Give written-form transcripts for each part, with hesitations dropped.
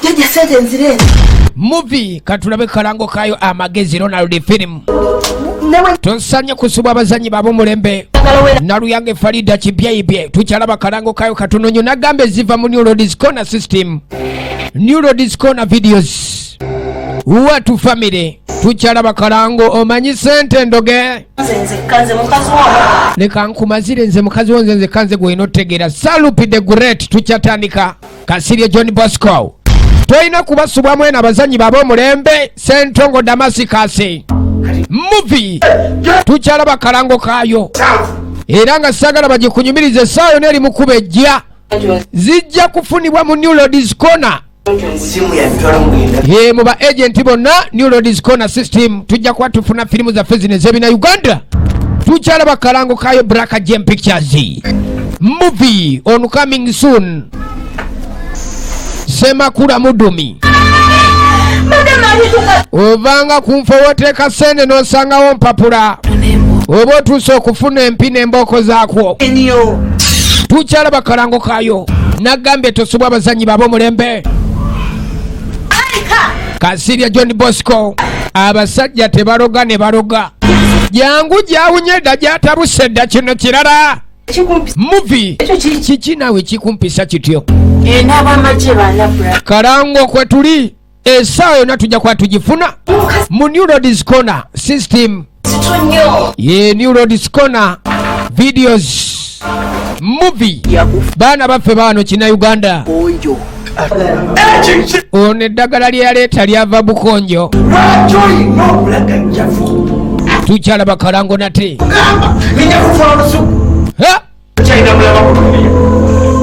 Jaja sente nzire. Movie katulabe kalango kayo amagezi Ronald film. Tonsanye kusubwa abazanyi babo mulembe. Naluyange Farida Kibyaibye tukyalaba kalango kayo katunonyo nagambe ziva mu Neurodiscona system. Neurodiscona videos. Watu family tukyalaba kalango omanyi sente ndoge. Nze kanze mukazi wa. Leka nkumazire nze mukazi wonze nze kanze gwe inotegera. Salupi the Great tukyatandika. Kasirye John Bosco. Toina kubasubwa mwena abazanyi babo mulembe Sentongo Damascus. Movie tukyalaba kalango kayo era nga sagala bagikunyumirize sayo neri mukubejja zijja kufunibwa mu Neurodiscona ye muba agent bonna Neurodiscona system tujja kuba tufuna filimu zaffe zino ez'ebina Uganda tukyalaba kalango kayo Braka Gem Pictures. Movie on coming soon. Semakula Mudumi ovanga kumfa woteeka sente n'osangawo mpapula oba otuuse okufuna empina embooko zaakwo tukyalaba kalango kayo nagambye tosubwa abazanyi babo mulembe Kasirya John Bosco abasajja tebaloga ne baloga jangu jawunye dda gyatabuse dda kino kirala Movie kiki naawe kikumpisa kityo kalango kwe tuli esaawa yonna tujja kuba tugifuna mu Neurodiscona system ye Neurodiscona videos movie baana baffe baano kina Uganda ono eddagala lyeyaleeta lyava bukonjo tukyalaba kalango nate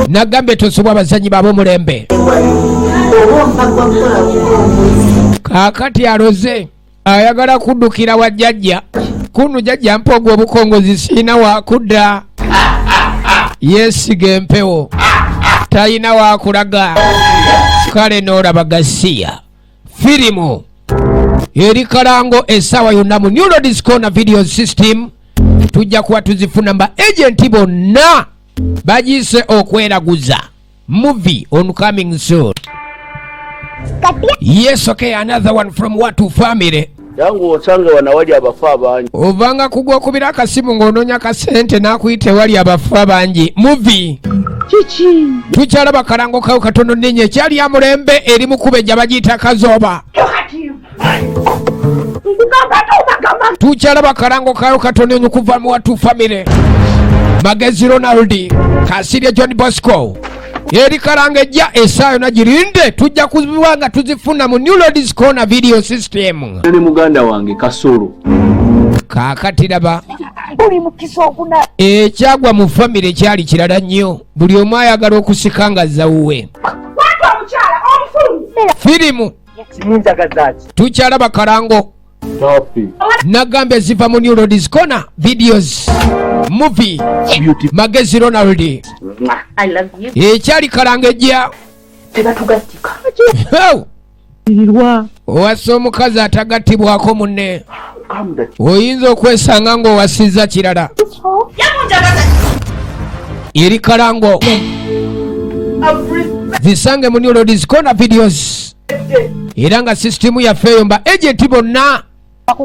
nagambe tosobwa abazanyi babo mulembe kakati aloze ayagala kuddukira wa jjajja kunu jjajja mpogo obukongozi siina wakudda yesiga empewo talina wakulaga kale n'olaba gasiya firimu eri kalango essaawa yonna mu Neurodiscona video system tujja kuba tuzifuna mba agenti bonna bagiise okweraguza. Movie on coming soon. Yes, okay, another one from Watu family. Yangu osanga wanawali abafu abangi. Ovanga kugwa okubira akasimu ng'onoonya kasente n'akuyita wali abafu abangi. Movie Chichi tukyalaba kalango kayo katono nnyo ekyali amulembe eri mukubejja bagiyita Kazooba. Tukyalaba kalango kayo katono nnyo kuva mu Watu family. Magezi Ronald Kasirye John Bosco eri kalango ejja essaawa yonna girinde tujja kubanga tuzifuna mu Neurodiscona video system. Ne muganda wange Kasolo kaakati laba buli mukisa okuna ekyagwa mu famire kyali kirala nnyo buli omu ayagala okusikanga zawuwe firimu tukyalaba kalango nagambe ziva mu Neurodiscona videos movie Magezi Ronald I love you ekyali kalango ejja tebatugatika owasa omukazi atagattibwako munne oyinza okwesanga ng'owasizza kirala eri kalango zisange mu Neurodiscona videos era nga sisitimu yaffe eyo mba agenti bonna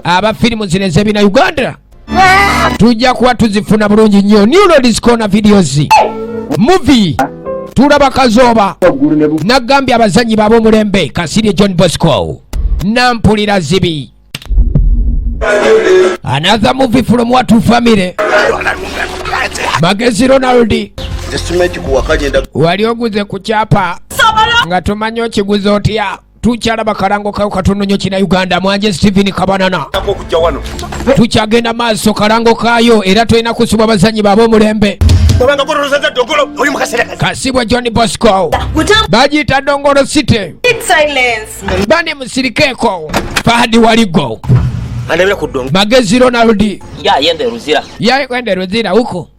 aba firimu zino ez'ebina Uganda tujja kuba tuzifuna bulungi nnyo Neurodiscona videos movie tulaba Kazooba nagambye abazanyi babo mulembe Kasirye John Bosco nampulira zibi another movie from Watu family Magezi Ronald wali oguze ku kyapa nga tomanyi okiguza otya tukyalaba kalango kayo katono nnyo kina Uganda mwanje Stephen Kabanana tukyagenda maaso kalango kayo era tolina kusubwa abazanyi babo mulembe Kasibwa John Bosco bagiyita Dongolo City bani musirikeeko Fahadi Waligo Magezi Ronald yende ruzira kwende ruzira huko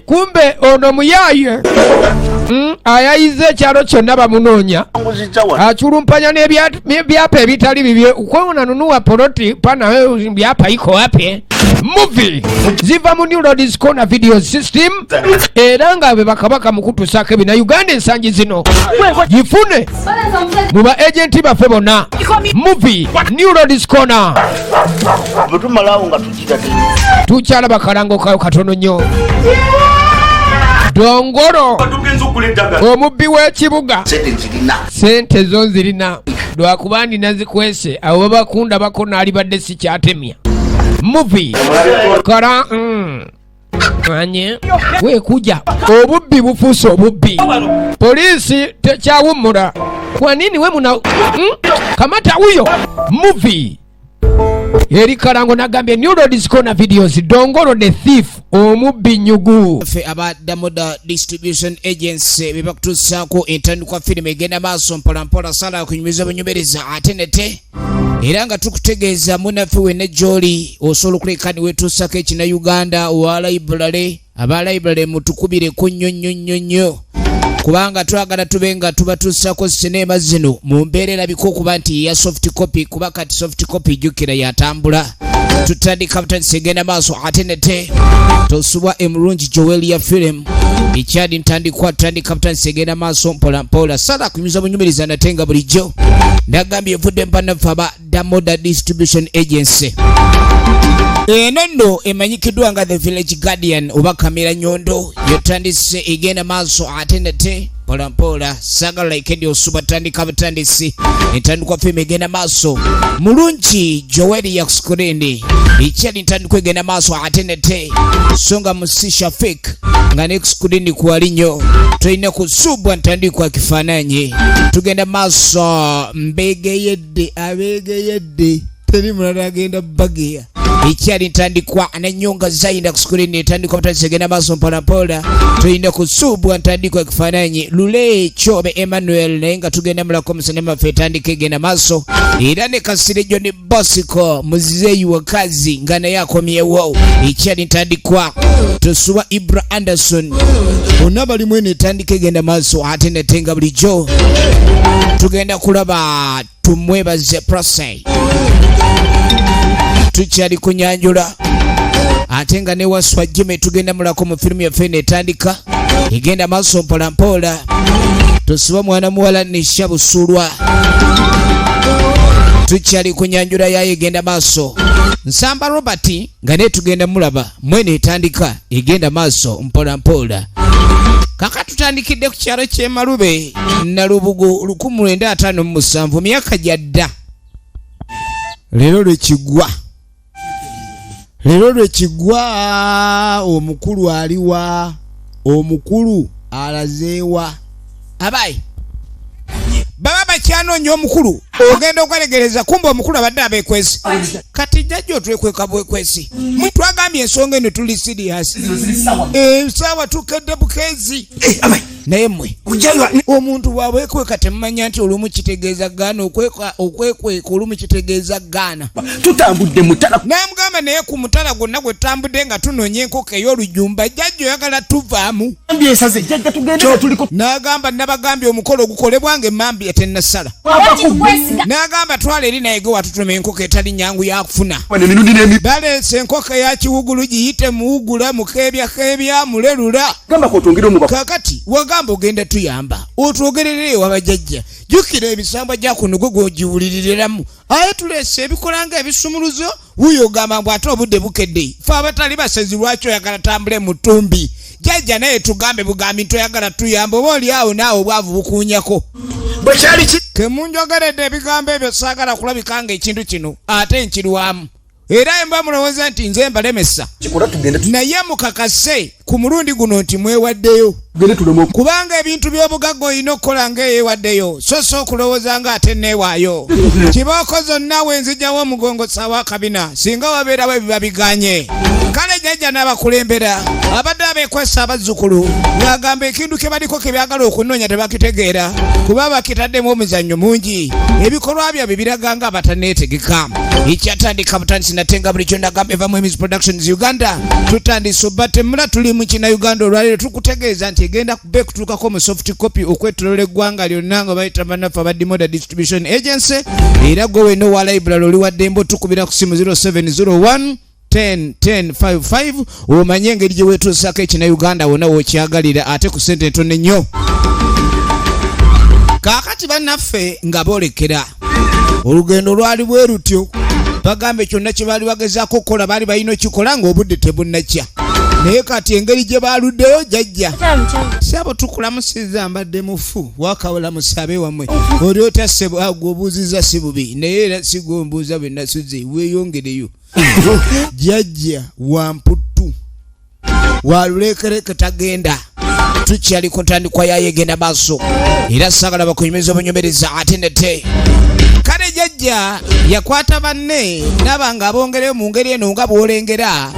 kumbe ono muyaye ayayize ekyalo kyonna bamunoonya achulumpanya n'ebyapa ebitali bibye ukwona nunua poloti pana byapa iko wapi movie ziva mu New Roads Corner Video System era nga be bakabaka mukutusako ebina Uganda ensangi zino gifune muba agenti baffe bonna movie New Roads Corner tukyala bakalango kayo katono nnyo Dongoro omubbi w'ekibuga sente zo nzirina lwakubandi nazikwese abo bakunda bako naalibadde sikyatemya movie kara anye wekuja obubbi bufuuse obubbi polisi tekyawummula kwa nini we muna kamata huyo movie eri kalango nagambye New Roads Corner Videos Dongoro the thief omubbi nyugu fe abadda moda distribution agency bebakutusaako entandikwa filime egenda maaso mpolampola sala kunyumiza bunyumereza ate nete era nga tukutegeeza munaffe wenne gy'oli osobola okulekani wetuusako ekina Uganda owa library aba library mutukubireko nnyo kubanga twagala tube nga tubatuusako sinema zino mu mbeera erabika okuba nti ya soft copy kuba kati soft copy jjukira yatambula tutandika butandisa egenda maaso ate nete tosubwa emulungi Joel ya film ekyali ntandikwa tutandika butandisa egenda maaso mpolampola sala kunyumiza bunyumiriza nate nga bulijjo ndagambye evudde mpannaffe aba Damoda Distribution Agency eno nno emanyikiddwa nga The Village Guardian oba kamera nyondo yotandise egenda maaso ate nate mpolampola sagala ikendi osuba tandika butandisi entandikwa filime egenda maaso mulungi Joel ya screen ekyali ntandikwa egenda maaso ate nate songa musisha fake nga ne screen kuwali nnyo tulina kusubwa ntandikwa kifaananyi tugenda maaso mbegeyedde abegeyedde teri mulala agenda bageya ekyali ntandikwa ananyonga zaina kusikulini ntandikwa butandisa egenda maaso mpolampola tulina kusubwa ntandikwa kifaananyi lule Chobe Emmanuel naye nga tugenda mulako musinema ffe etandika egenda maaso era ne Kasire John Bosco muzeeyi wakazi nga naye akomyewo ekyali ntandikwa tosuba Ibra Anderson bonna balimu eno etandika egenda maaso ate netenga bulijjo tugenda kulaba tumwebaze Prosey tukyali kunyanjula ate nga ne waswa Jimmy tugenda mulako mu firimu yaffe netandika egenda maaso mpolampola tosuba mwana muwala Nisha Busulwa tukyali kunyanjula yaye egenda maaso Nsamba Robert nga ne tugenda mulaba mwene etandika egenda maaso mpolampola kaka tutandikidde ku kyalo ky'e Malube Nalubugo 1957 myaka gyadda lero lwekigwa omukulu aliwa omukulu alazeewa abayi baba bakyanoonya omukulu ogenda okwalegereza kumba omukulu abadde abeekwesi kati jjajja otwekweka bwekwesi twagambye ensonga eno tuli sirias saawa tukedde bukeezi naye mmwe omuntu bwabwekweka temumanya nti olumu kitegeeza gaana okwekweka olumu kitegeeza gaana tutambudde mutala namugamba naye ku mutala gwonna gwe tutambudde nga tunoonya enkoko ey'olujumba jjajja oyagala tuvaamu n'agamba nabagambye omukolo ogukolebwange emambi etennasala n'agamba twala eri naye ge watutuma enkoko etali nyangu yakufuna baleese enkoko eya kiwugulu giyite muwugula mukeebyakebya mulerula kakati wagamba ogenda tuyamba otwogerere ewabajjajja jjukira emisamba gya kuno gwe gwogiwuliriramu aye tuleese ebikolanga ebisumuluzo wuyo ogamba mbw ate obudde bukedde fe abatali basezi lwaki oyagala tambule mu ttumbi jjajja naye tugambe bugambi ntoyagala tuyamba oba oli awo naawe obwavu bukuunyako kemunjogeredde ebigambo ebyo saagala kulabika nga ekintu kino ate nkirwamu era emba mulowooza nti nze mbalemesa naye mukakase ku mulundi guno nti mwewaddeyo kubanga ebintu by'obugagga olina okukola ng'eyeewaddeyo so so okulowooza nga ate neewaayo kibaako zonna wenzijjawo omugongo saawa akabina singa wabeerawo ebiba biganye kale jjajja n'abakulembera abadde abeekwesa abazzukulu ng'agamba ekintu ke baliko ke byagala okunoonya tebakitegeera kuba bakitaddemu omuzannyo mungi ebikolwa byabwe biraga nga bataneetegeka ekyatandika butandisi natenga bulijjo nagamba eva Mwemizi Productions Uganda tutandise obba temula tuli mu Kinnayuganda olwaleero tukutegeeza nti egenda kube kutuukako mu soft copy okwetolola eggwanga lyonna nga bayita bannaffe aba Demoda Distribution Agency. Era gwe weno wa library oli wadde mbo tukubira ku simu 0701 10-10-55 omanye engeri gye weetuusaako Ekinnayuganda wonna w'okyagalira ate ku ssente ntono nnyo. Kaakati bannaffe nga boolekera olugendo lwali bwe lutyo bagambe kyonna kye baali bagezaako okukola baali balina okikola ng'obudde tebunnakya. Naye kati engeri gye baaluddeyo jjajja sabo tukulamusiza mbadde mufu wakawola musabe wammwe oli otya ssebo gwobuuziza si bubi naye era si gwombuuza bwe nasuze weeyongereyo. Jjajja wamputtu walulekereke tagenda tukyali ku ntandikwa yayo egenda maaso era saagala bakunyumiza obunyumiririza ate nete. Kale jjajja yakwata banne nabanga abongereyo mu ngeri eno nga bw'olengera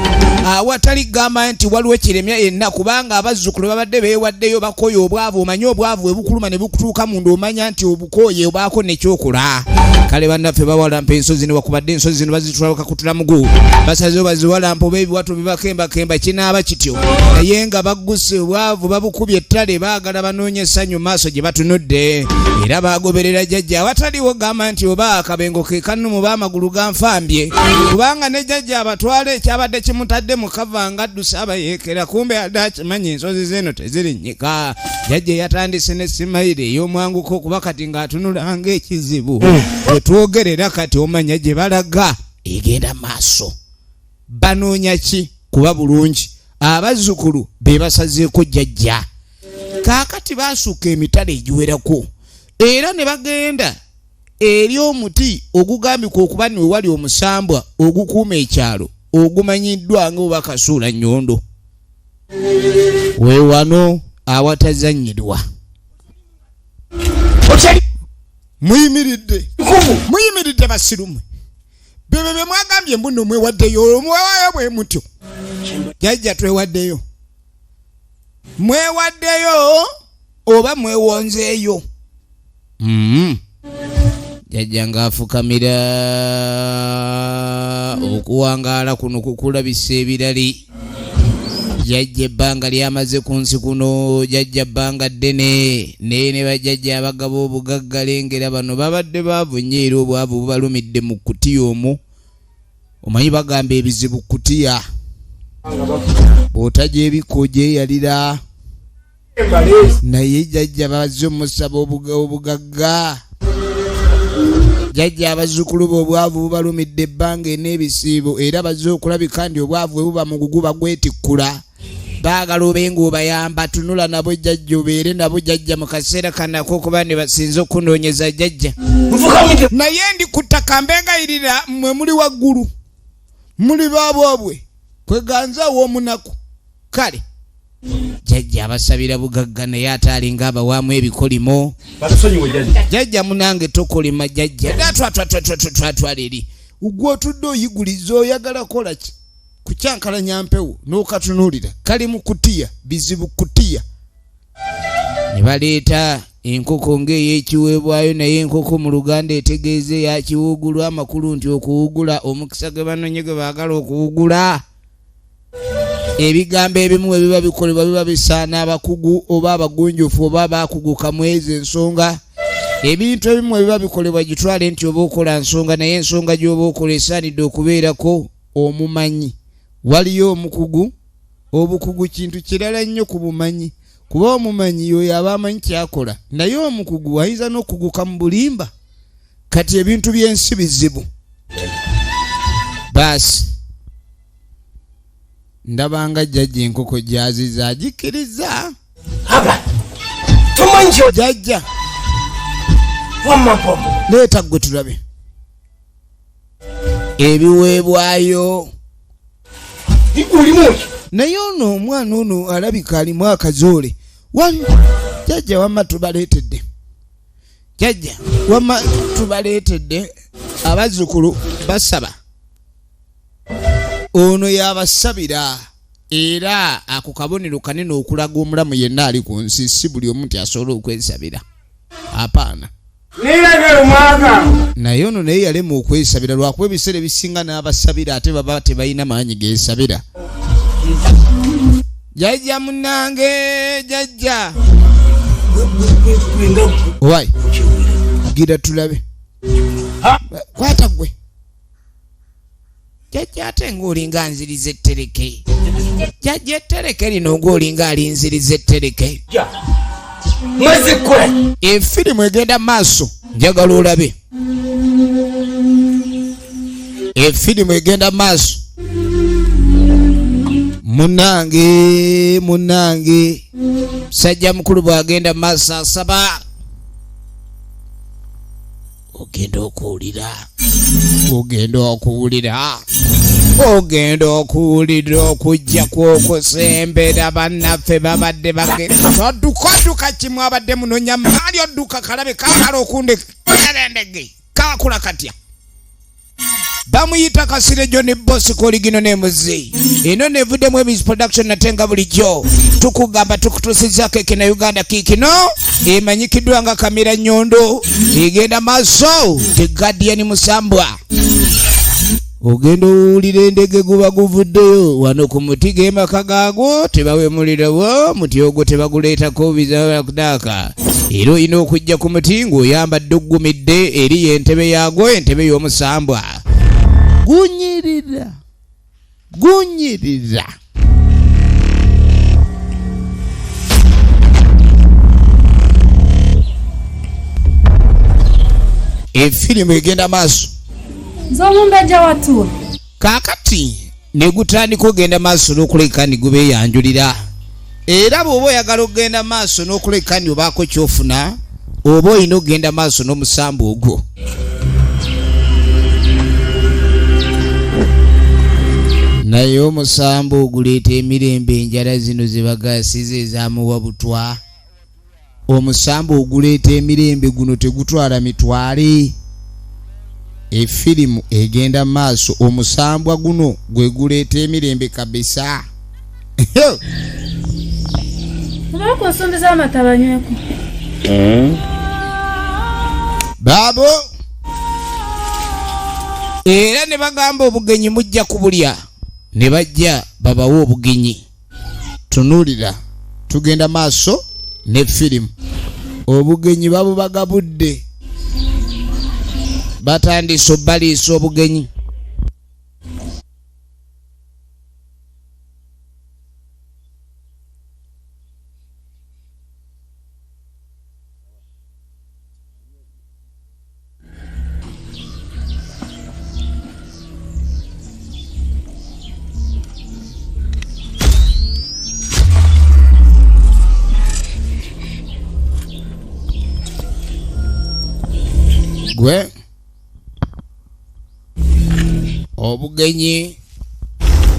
awatali gamba nti waliwo ekiremya yenna kubanga abazzukulu babadde beewaddeyo bakoye obwavu. Omanye obwavu bwe bukuluma ne bukutuuka munda omanya nti obukoye obaako nekyokola. Kale bannaffe bawalampa ensozi ne wakubadde ensozi zino bazitula bakakutula mugu basazeyo baziwalampa oba ebiwatu bibakembakemba kinaaba kityo naye nga bagguse obwavu babukubye ettale baagala banoonye essanyu maaso gye batunudde era bagoberera jjajja awataliwo gamba nti oba akabengo ke kannumu b'amagulu ganfambye kubanga ne jjajja abatwala ekyabadde kimutadde mu kava nga addusa abayeekera kumbe adde akimanyi ensozi zeno tezirinnyika. Jjajja yatandise ne simayire ey'omwanguko okuba kati ng'atunula ng'ekizibu twetwogerera kati omanya gye balaga egenda maaso. Banoonya ki kuba bulungi abazzukulu be basazeeko jjajja. Kaakati baasuka emitala egiwerako era ne bagenda eri omuti ogugambika okuba ne wali omusambwa ogukuuma ekyalo ogumanyiddwa nga oba Kasuula Nnyondo. Weewano awatazannyirwa muyimiridde basirumu bebe bye mwagambye mbuno mwewaddeyo omwewayo bwe mutyo. Jjajja twewaddeyo mwewaddeyo oba mwewonzeeyo. Jjajja ng'afukamira okuwangaala kuno kukulabisa ebirali. Jjajja ebbanga lyamaze ku nsi kuno jjajja bbanga ddene naye ne bajjajja abagaba obugagga lengera bano babadde baavu nnyo era obwavu bubalumidde mu kutiya omwo. Omanyi bagamba ebizibu kutiya bw'otajja ebikko gyeyalira naye jjajja bazze omusaba obugagga. Jjajja abazzukulu be obwavu bubalumidde ebbanga n'ebisiibo era bazze okulabika nti obwavu bwe buba mugugu bagwetikkula baagala obe ng'obayamba tunula nabo jjajja obeere nabo jjajja mu kaseera kanako okuba ne basinze okunoonyeza jjajja. Naye ndi ku ttaka mbengayirira mmwe muli waggulu muli baabwabwe kweganza aw'omunaku. Kale jjajja abasabira bugagga naye ate alinga abawaamu ebikolimo. Jjajja munange tokolima jjajja twatwala eri gwe otudde oyiguliza oyagala kola ki ku kyankalanya mpewo n'okatunuulira kali mu kutiya bizibu kutiya. Ne baleeta enkoko ng'ey'ekiweebwayo naye enkoko mu Luganda etegeeza eyakiwugulu amakulu nti okuwugula omukisa gwe banoonye gwe baagala okuwugula. Ebigambo ebimu ebiba bikolebwa biba bisaana abakugu oba abagunjufu oba abaakuguka mwezi ensonga. Ebintu ebimu ebiba bikolebwa gitwale nti oba okola nsonga naye ensonga gy'oba okola esaanidde okubeerako omumanyi. Waliyo omukugu obukugu kintu kirala nnyo ku bumanyi kuba omumanyi y'oyo aba amanyi kyakola naye omukugu ayinza n'okuguka mu bulimba. Kati ebintu by'ensi bizibu. Baasi ndabanga jjajja enkoko gyaziza agikkiriza. Jjajja leeta gwe tulabe ebiweebwayo. Naye ono omwana ono alabika alimu akazoole. Jjajja wamma tubaleetedde. Jjajja wamma tubaleetedde abazzukulu basaba. Ono yabasabira era ako kabonero kanene okulaga omulamu yenna ali ku nsi si buli omu nti asobola okwesabira. Apaana. Naye ono naye yalema okwesabira lwakuba ebiseera ebisinga n'abasabira ate baba tebalina maanyi geesabira. Jajja munange jajja. Wai. Gira tulabe. Kwata gwe. Jajja ate ng'olinga nziriza ettereke. Jajja ettereke lino ng'olinga alinziriza ettereke. Mwezikwe. Efirimu egenda maaso njagala olabe. Efirimu egenda maaso. Munange sajja mukulu bw'agenda maaso asaba. Ogenda okuwulira okujja kw'okusembera bannaffe babadde bagenda odduka kimu abadde munonya maali odduka kalabe kaakala okunde erendege kaakula katya. Bamuyita Kasirye John Bosco Original Names. Eno nevuddemu Ebizi Production natenga bulijjo. Tukugamba tukutuusizaako ekina Uganda kiikino. Emanyikiddwa nga Kamera Nyondo. Egenda maaso The Guardian Musambwa. Ogenda owulira endege guba guvuddeyo wano ku muti g'emaka gaagwo tebawemulirawo muti ogwo tebaguleetako bizakudaka. Era olina okujja ku muti ng'oyambadde oggumidde eri y'entebe yaagwo entebe y'omusambwa. Gunyirira. Efirimu egenda maaso. Nzomumbaja watu. Kaakati ne gutandika ogenda maaso n'okuleka ni gubeeyanjulira. Era bw'oba oyagala okugenda maaso n'okuleka ni obaako ky'ofuna oba olina okugenda maaso n'omusambu ogwo. Naye omusambu oguleeta emirembe enjala zino ze bagaasiza ezaamuwa butwa. Omusambu oguleeta emirembe guno tegutwala mitwale. Efirimu egenda maaso omusambwa guno gwe guleeta emirembe kabisa. Mbako nsondeza amatabanyweko. Babo. Era ne bagamba obugenyi mujja kubulya. Ne bajja babawo obugenyi. Tunuulira tugenda maaso ne firimu. Obugenyi babubagabudde. Batandise obbaliisa obugenyi. Gwe obugenyi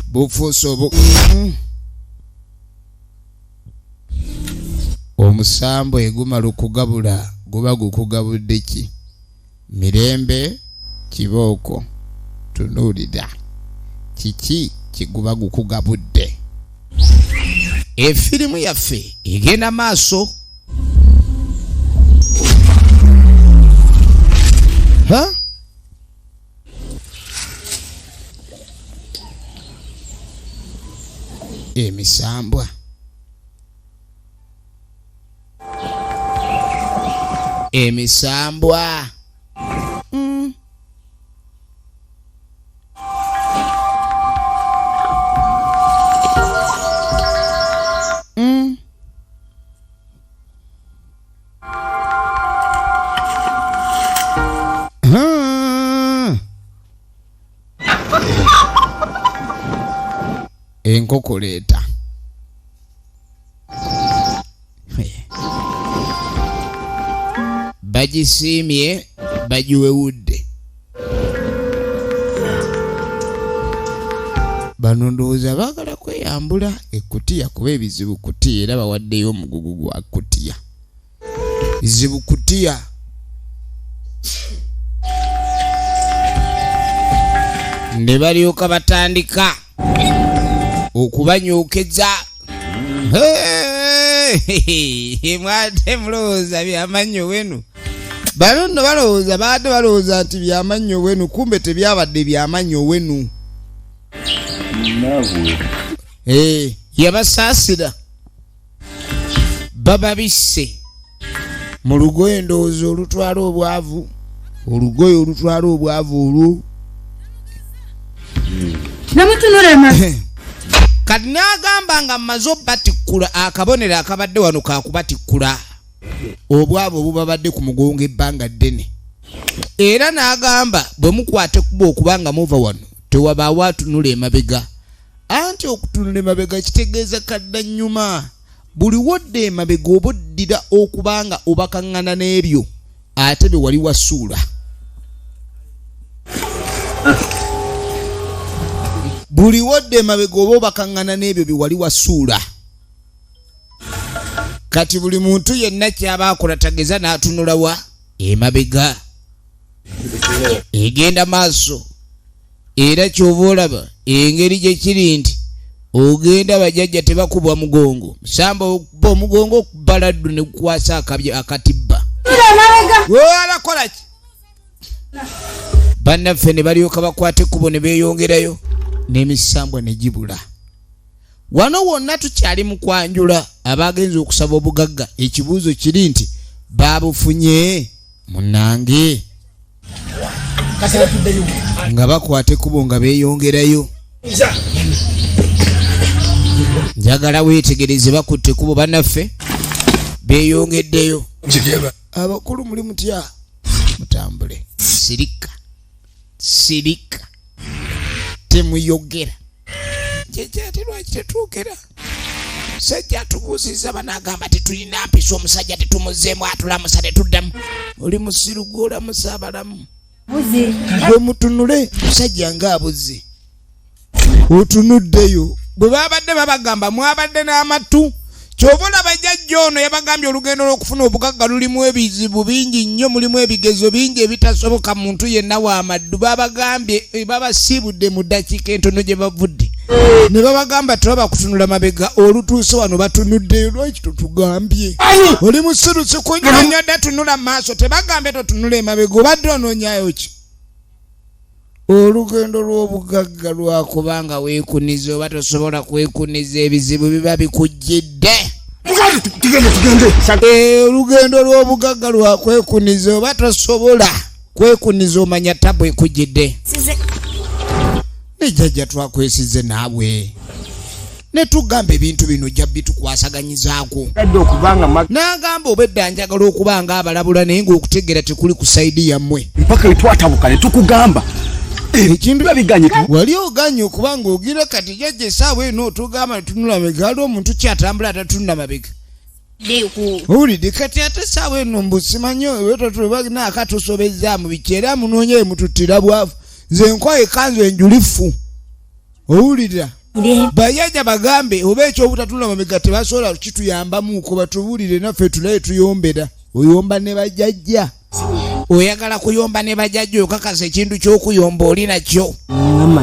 bufuuse omusambo egumala okugabula guba gukugabudde ki? Mirembe kibooko. Tunuulira kiki kiguba gukugabudde. Efirimu yaffe egenda maaso. Emisambwa. Enkokoleeta. Bagisiimye bagiwewudde. Bano ndowooza baagala kweyambula ekkutiya kuba ebizibu kutiya era bawaddeyo omugugu gwa kutiya. Bizibu kutiya. Ne balyoka batandika okubanyuukeza. Mwate mulowooza byamannyo wenu. Bano nno balowooza baadde balowooza nti byamannyo wenu kumbe tebyabadde byamannyo wenu. yabasaasira bababisse mu lugoye ndowooza olutwala obwavu olugoye olutwala obwavu olwo namutunulema kati n'agamba nga mmaze obbatikkula akabonero akabadde wano kakubatikkula obwavu obubabadde ku mugongo ebbanga ddene era n'agamba bwe mukwate kuba okubanga muva wano tewabaawo atunula emabega anti okutunula emabega kitegeeza kaddannyuma buli wodde emabega oba oddira okubanga obakaŋŋana n'ebyo ate bye wali wasuula buli wodde emabega oba obakaŋŋana n'ebyo bye wali wasuula kati buli muntu yenna kyaba akola tageza n'atunula wa emabega egenda maaso era kyova olaba engeri gye kiri nti ogenda bajjajja tebakubwa mugongo musamba okuba omugongo okubaladdu ne kukwasa akatibba walakola ki bannaffe ne balyoka bakwata ekkubo ne beeyongerayo n'emisambwa ne gibula wano wonna tukyali mu kwanjula abagenza okusaba obugagga ekibuuzo kiri nti baabufunye munange nga bakwata ekkubo nga beeyongerayo njagala weetegereze bakutte ekkubo bannaffe beeyongeddeyo abakulu muli mutya mutambule sirika temuyogera kyekati lwaki tetuukera sajja atubuuziza banagamba tetulina mpisa omusajja tetumuzeemu atulamusa tetuddamu oli musiru gw'olamusa abalamu bwe mutunule musajja ng'abuze otunuddeyo bwe babadde babagamba mwabadde n'amatu kyova olaba jjajja ono yabagambye olugendo lw'okufuna obugagga lulimu ebizibu bingi nnyo mulimu ebigezo bingi ebitasoboka muntu yenna w'amaddu babagambye babasiibudde mu ddakiika entono gye bavudde ne babagamba tebaba kutunula mabega olutuuse wano batunuddeyo lwaki totugambye oli musirusi kunyonyo dde tunula mu maaso tebagambye totunula emabega obadde onoonyayo ki olugendo lw'obugagga lwakubanga weekuniza oba tosobola kwekuniza ebizibu biba bikujjidde olugendo lw'obugagga lwakwekuniza oba tosobola kwekuniza omanya tabu ekujjidde ne jjajja twakwesize naawe ne tugamba ebintu bino jja bitukwasaganyizaako n'agamba obedda njagala okuba nga abalabula naye ng'okutegeera tekuli ku sayidi yammwe mpaka wetwatabuka ne tukugamba ekintu babiganye wali oganye okuba ng'ogira kati jjajja essaawa eno otugamba ne tunula mabega ali omuntu kyatambula atatunula mabega owulidde kati ate essaawa eno mbusimanyo wetotulebagina akatusobezaamu biki era munoonye emututtira bwavu nze nkwaye ekanzu enjulifu owulira bajjajja bagambe oba ekyobutatula mabega tebasobola kituyambamuko batubuulire naffe tulaye tuyombera oyomba ne bajjajja oyagala kuyomba ne bajjajja okakasa ekintu ky'okuyomba oli nakyo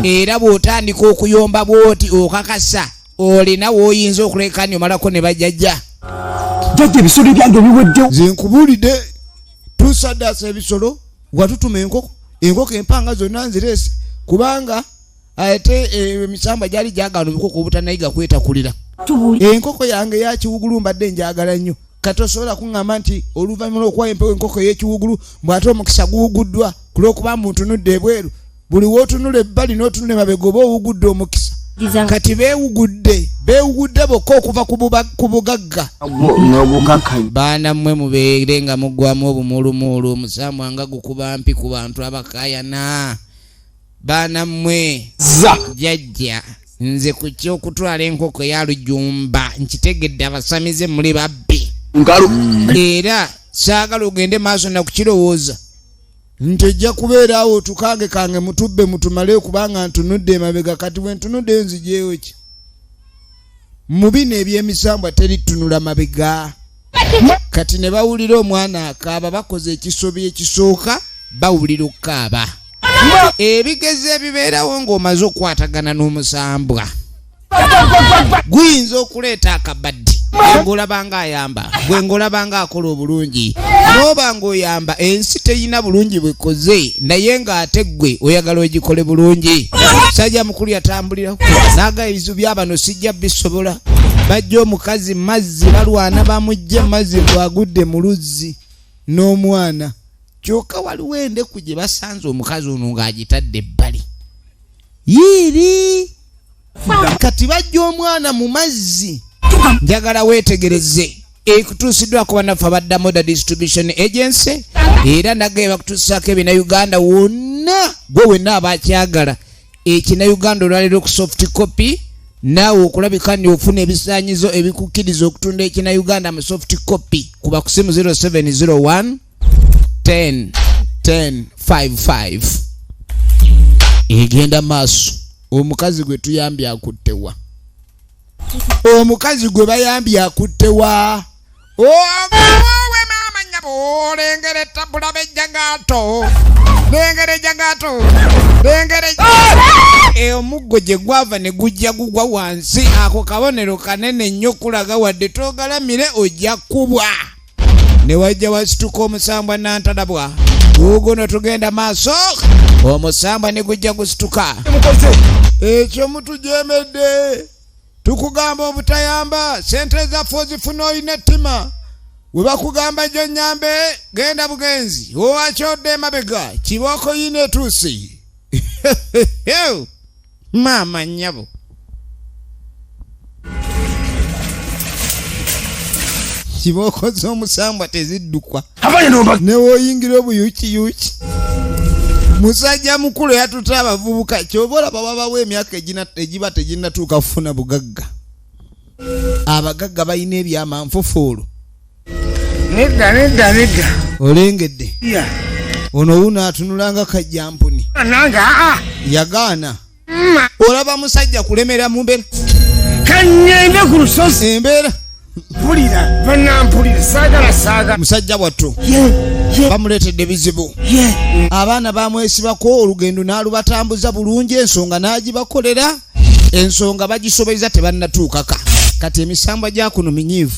era bw'otandika okuyomba bw'oti okakasa olina w'oyinza okulekani omalako ne bajjajja jjajja ebisolo byange biweddewo nze nkubuulidde tusaddaasa ebisolo watutuma enkoko empanga zonna nzireese kubanga ate emisamba gyali gyagana obukoko obutanayiga kwetakulira enkoko yange yakiwugulu mbadde njagala nnyo kati osobola kuŋŋamba nti oluvannyuma lw'okuwa empewo enkoko ey'ekiwugulu bw'ate omukisa guwuguddwa ku lw'okuba muntunudde ebweru buli w'otunula ebbali n'otunula emabega oba owugudde omukisa kati beewugudde bokka okuva ku bugagga baana mmwe mubeere nga muggwamu obumulumulu omusambwa nga gukuba mpi ku bantu abakaayana baana mmwe jjajja nze ku ky'okutwala enkoko eya lujumba nkitegedde abasamize muli babbi era saagala ogende maaso nakukirowooza nti ejja kubeera awo tukange kange mutubbe mutumale kubanga ntunudde emabega kati bwe ntunudde nzijeewo ki mu bino ebyemisambwa teritunula mabega kati ne bawulira omwana akaaba bakoze ekisobi ekisooka bawulira okukaaba ebigezo ebibeerawo ng'omaze okukwatagana n'omusambwa guyinza okuleeta akabaddi ng'olabanga ayamba gwe ng'olabanga akola obulungi noba ng'oyamba ensi teyina bulungi bwekoze naye ng'ate ggwe oyagala ogikole bulungi. Sajja mukulu yatambulirako n'aga ebizu by'abano sijja bisobola. Bajja omukazi mazzi balwana bamujja mazzi bwagudde mu luzzi n'omwana. Kyokka waliwo endeku gye basanze omukazi ono ng'agitadde ebbali. Yiiri kati bajja omwana mu mazzi. Njagala weetegereze ekutuusiddwako bannaffe abadda Moda Distribution Agency era nagaye bakutuusaako ebinnauganda wonna gwe wenna abakyagala ekinnauganda olwaleero ku soft copy naawe okulabika ndi ofuna ebisaanyizo ebikukkiriza okutunda ekinnauganda mu soft copy kuba ku simu 0701 10 10 55 egenda maaso. Omukazi gwe tuyambye akuttewa. Omukazi gwe bayambye akuttewa. Owe mama nyabo lengere tabula bejjagato. Lengere jagato. Lengere omuggo gye gwava ne gujja gugwa wansi ako kabonero kanene nnyo kulaga wadde togalamire ojja kubwa. Ne wajja wasituka omusambwa n'antalabwa. Guguno tugenda maaso omusambwa ne gujja gusituka. Ekyo mutujemedde. Tukugamba obutayamba sente zaffe ozifuna olina ettima. We bakugamba gyo nyambe genda bugenzi owakyodde emabega kibooko yina etuusi. Maama nnyabo. Kibooko z'omusambwa teziddukwa. Newoyingira obuyukiyuki. Musajja mukulu yatuta abavubuka kyobola bababawo emyaka egiba teginnatuuka kufuna bugagga. Abagagga balina ebyamanfufuulu. Nedda. Olengedde. Ono wuno atunulanga kajjampuni. Yagaana. Olaba musajja kulemera mu mbeera. Kanyende ku lusozi. Embeera. Mpulira bannampulira saagala. Musajja wattu. Bamuleetedde bizibu. Abaana bamwesibako olugendo n'alubatambuza bulungi ensonga n'agibakolera. Ensonga bagisobeza tebannatuukaka. Kati emisambwa gya kuno minyiivu.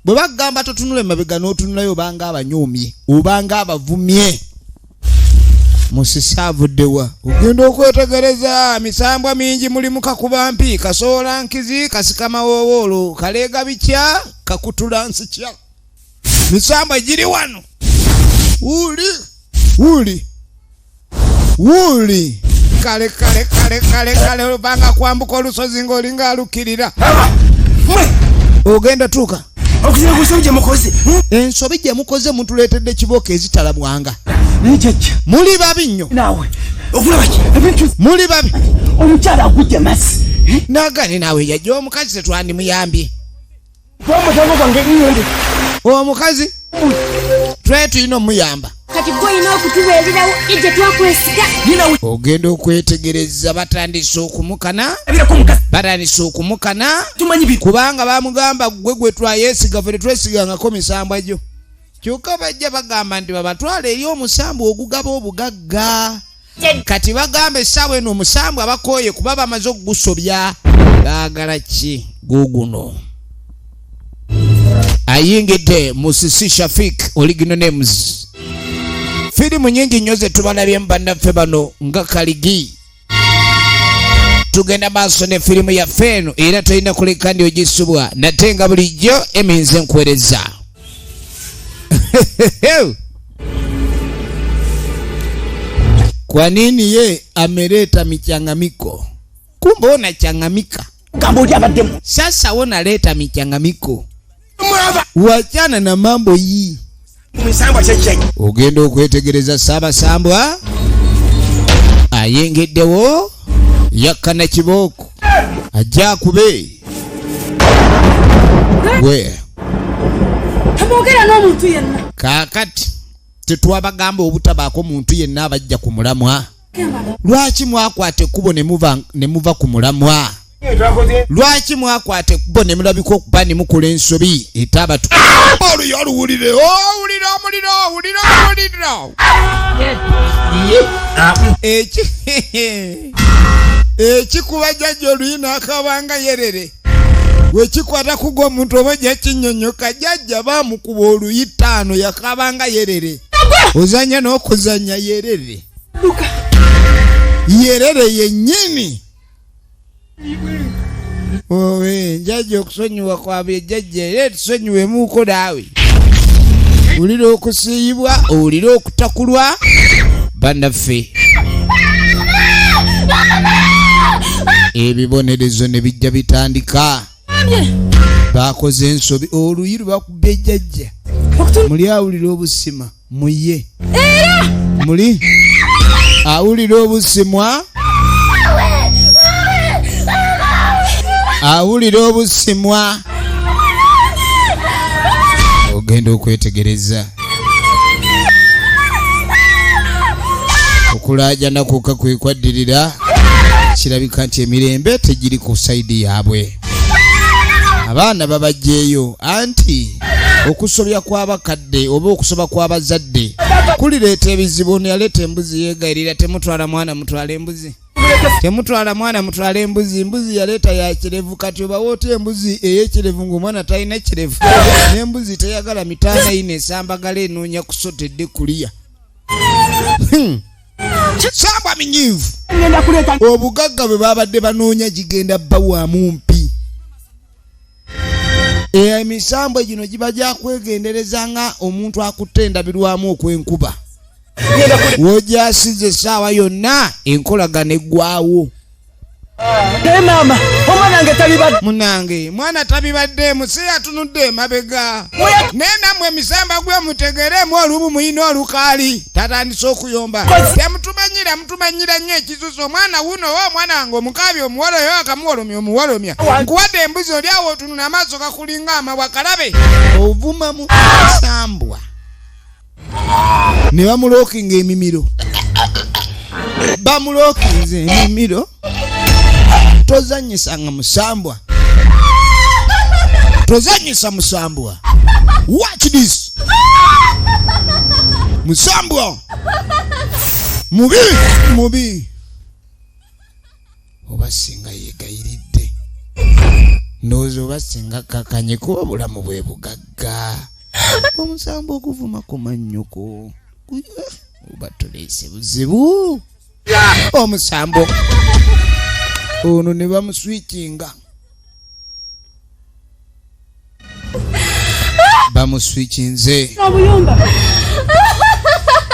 Bwe bagamba totunula emabega n'otunulayo obanga abanyoomye obanga abavumye. Musisi avuddewa. Ogenda okwetegereza misambwa mingi mulimu kakubampi kasoola nkizi kasikama wowoolo kaleega bitya kakutula nsikya. Misambwa giri wano. Wuli. Kale obanga kwambuka olusozi ng'olinga alukirira. Ogenda tuuka. Okuzira ku nsobi gye mukoze. Ensobi gye mukoze mutuleetedde kibooko ezitalabwanga. Nejjajja. Muli babi nnyo. Naawe. Okulaba ki? Ebintu. Muli babi. Omukyala agujja mazzi. Nagane naawe yajja omukazi tetwandimuyambye. Omutango gwange nnyonde. Omukazi. Twe tulina omuyamba. Kati gwe olina okutubeererawo ejje twakwesiga. Ogenda okwetegereza batandise okumukana. Batandise okumukana. Kubanga bamugamba gwe twayeesiga ffe tetwesigangako misambwa gyo. Kyokka bajja bagamba nti babatwala eri omusambwa ogugaba obugagga. Kati bagamba essaawa eno omusambwa abakooye kuba bamaze okugusobya. Baagala ki guguno? Ayingidde Musisi Shafik Original Names. Firimu nyingi nnyo ze tubalabye mu bannaffe bano nga Kaligi. Tugenda maaso ne firimu yaffe eno era tolina kuleka ndi ogisubwa nate nga bulijjo eminze nkwereza. Kwa nini ye ameleta michangamiko? Kumbe unachangamika. Sasa unaleta michangamiko. Wachana na mambo hii. Ogenda okwetegereza Ssaabasambwa ayengeddewo yakkana kibooko ajja akube. Gwe Tamogera n'omuntu yenna. Kaakati tetwabagamba obutabaako muntu yenna abajja ku mulamwa. Lwaki mwakwata ekkubo ne muva ku mulamwa? Lwaki mwakwata ekkubo ne mulabika okuba ne mukola ensobi etabatu? Oluyo oluwulire. Owulira. Ekikuba jjajja oluyina akabanga yerere. wekikwata kugwa omuntu oba gyakinyonyoka jjajja baamukuba oluyitaano yakabanga yerere ozanya n'okuzanya yerere yerere yennyini owe njajja okusonyiwa kwabwe jjajja era tusonyiwemuuko naawe owulira okusiibwa owulira okutakulwa bannaffe ebibonerezo ne bijja bitandika bakoze ensobi oluyi lubakubba ejjajja muli awulira obusima muye muli awulira obusimwa awulira obusimwa ogenda okwetegereza okulaajana kuka kwekwaddirira kirabika nti emirembe tegiri ku sayidi yaabwe abaana babajjeeyo anti okusobya kw'abakadde oba okusoba kw'abazadde kulireeta ebizibu. Ono yaleeta embuzi yeegayirira temutwala mwana mutwala embuzi temutwala mwana mutwala embuzi embuzi yaleeta ya kirevu kati oba woota embuzi ey'ekirevu ng'omwana talina kirevu n'embuzi teyagala mitaana ine esambagala enoonya kusotedde kuliya sambwa minyiivu obugagga bwe babadde banoonya gigenda bawaamu mpi emisambwe gino giba gyakwegendereza nga omuntu akutte endabirwamu okw'enkuba wojasize essaawa yonna enkolagana eggwawo maama omwana talibadde munange mwana tabibadde museera atunudde emabega naye nammwe emisamba gwe mutegeremu olubu muyina olukaali tatandise okuyomba mutumanyira nnyo ekisuso omwana wuno wa omwana wange omukaabi omuwala oyo akamuwolomya omuwolomya nkuwadde embuzi oli awo otunula amaaso gakulinga amabwa kalabe ovuma mu sambwa ne bamulookinga emimiro bamulookinze emimiro tozanyisanga musambwa tozanyisa musambwa watch this musambwa mubi oba singa yeegayiridde ndowooza oba singa kakanye kuba bulamu bwe bugagga omusambwa okuvuma ku mannyuko oba tuleese buzibu omusambwa ono ne bamuswikinga bamuswikinze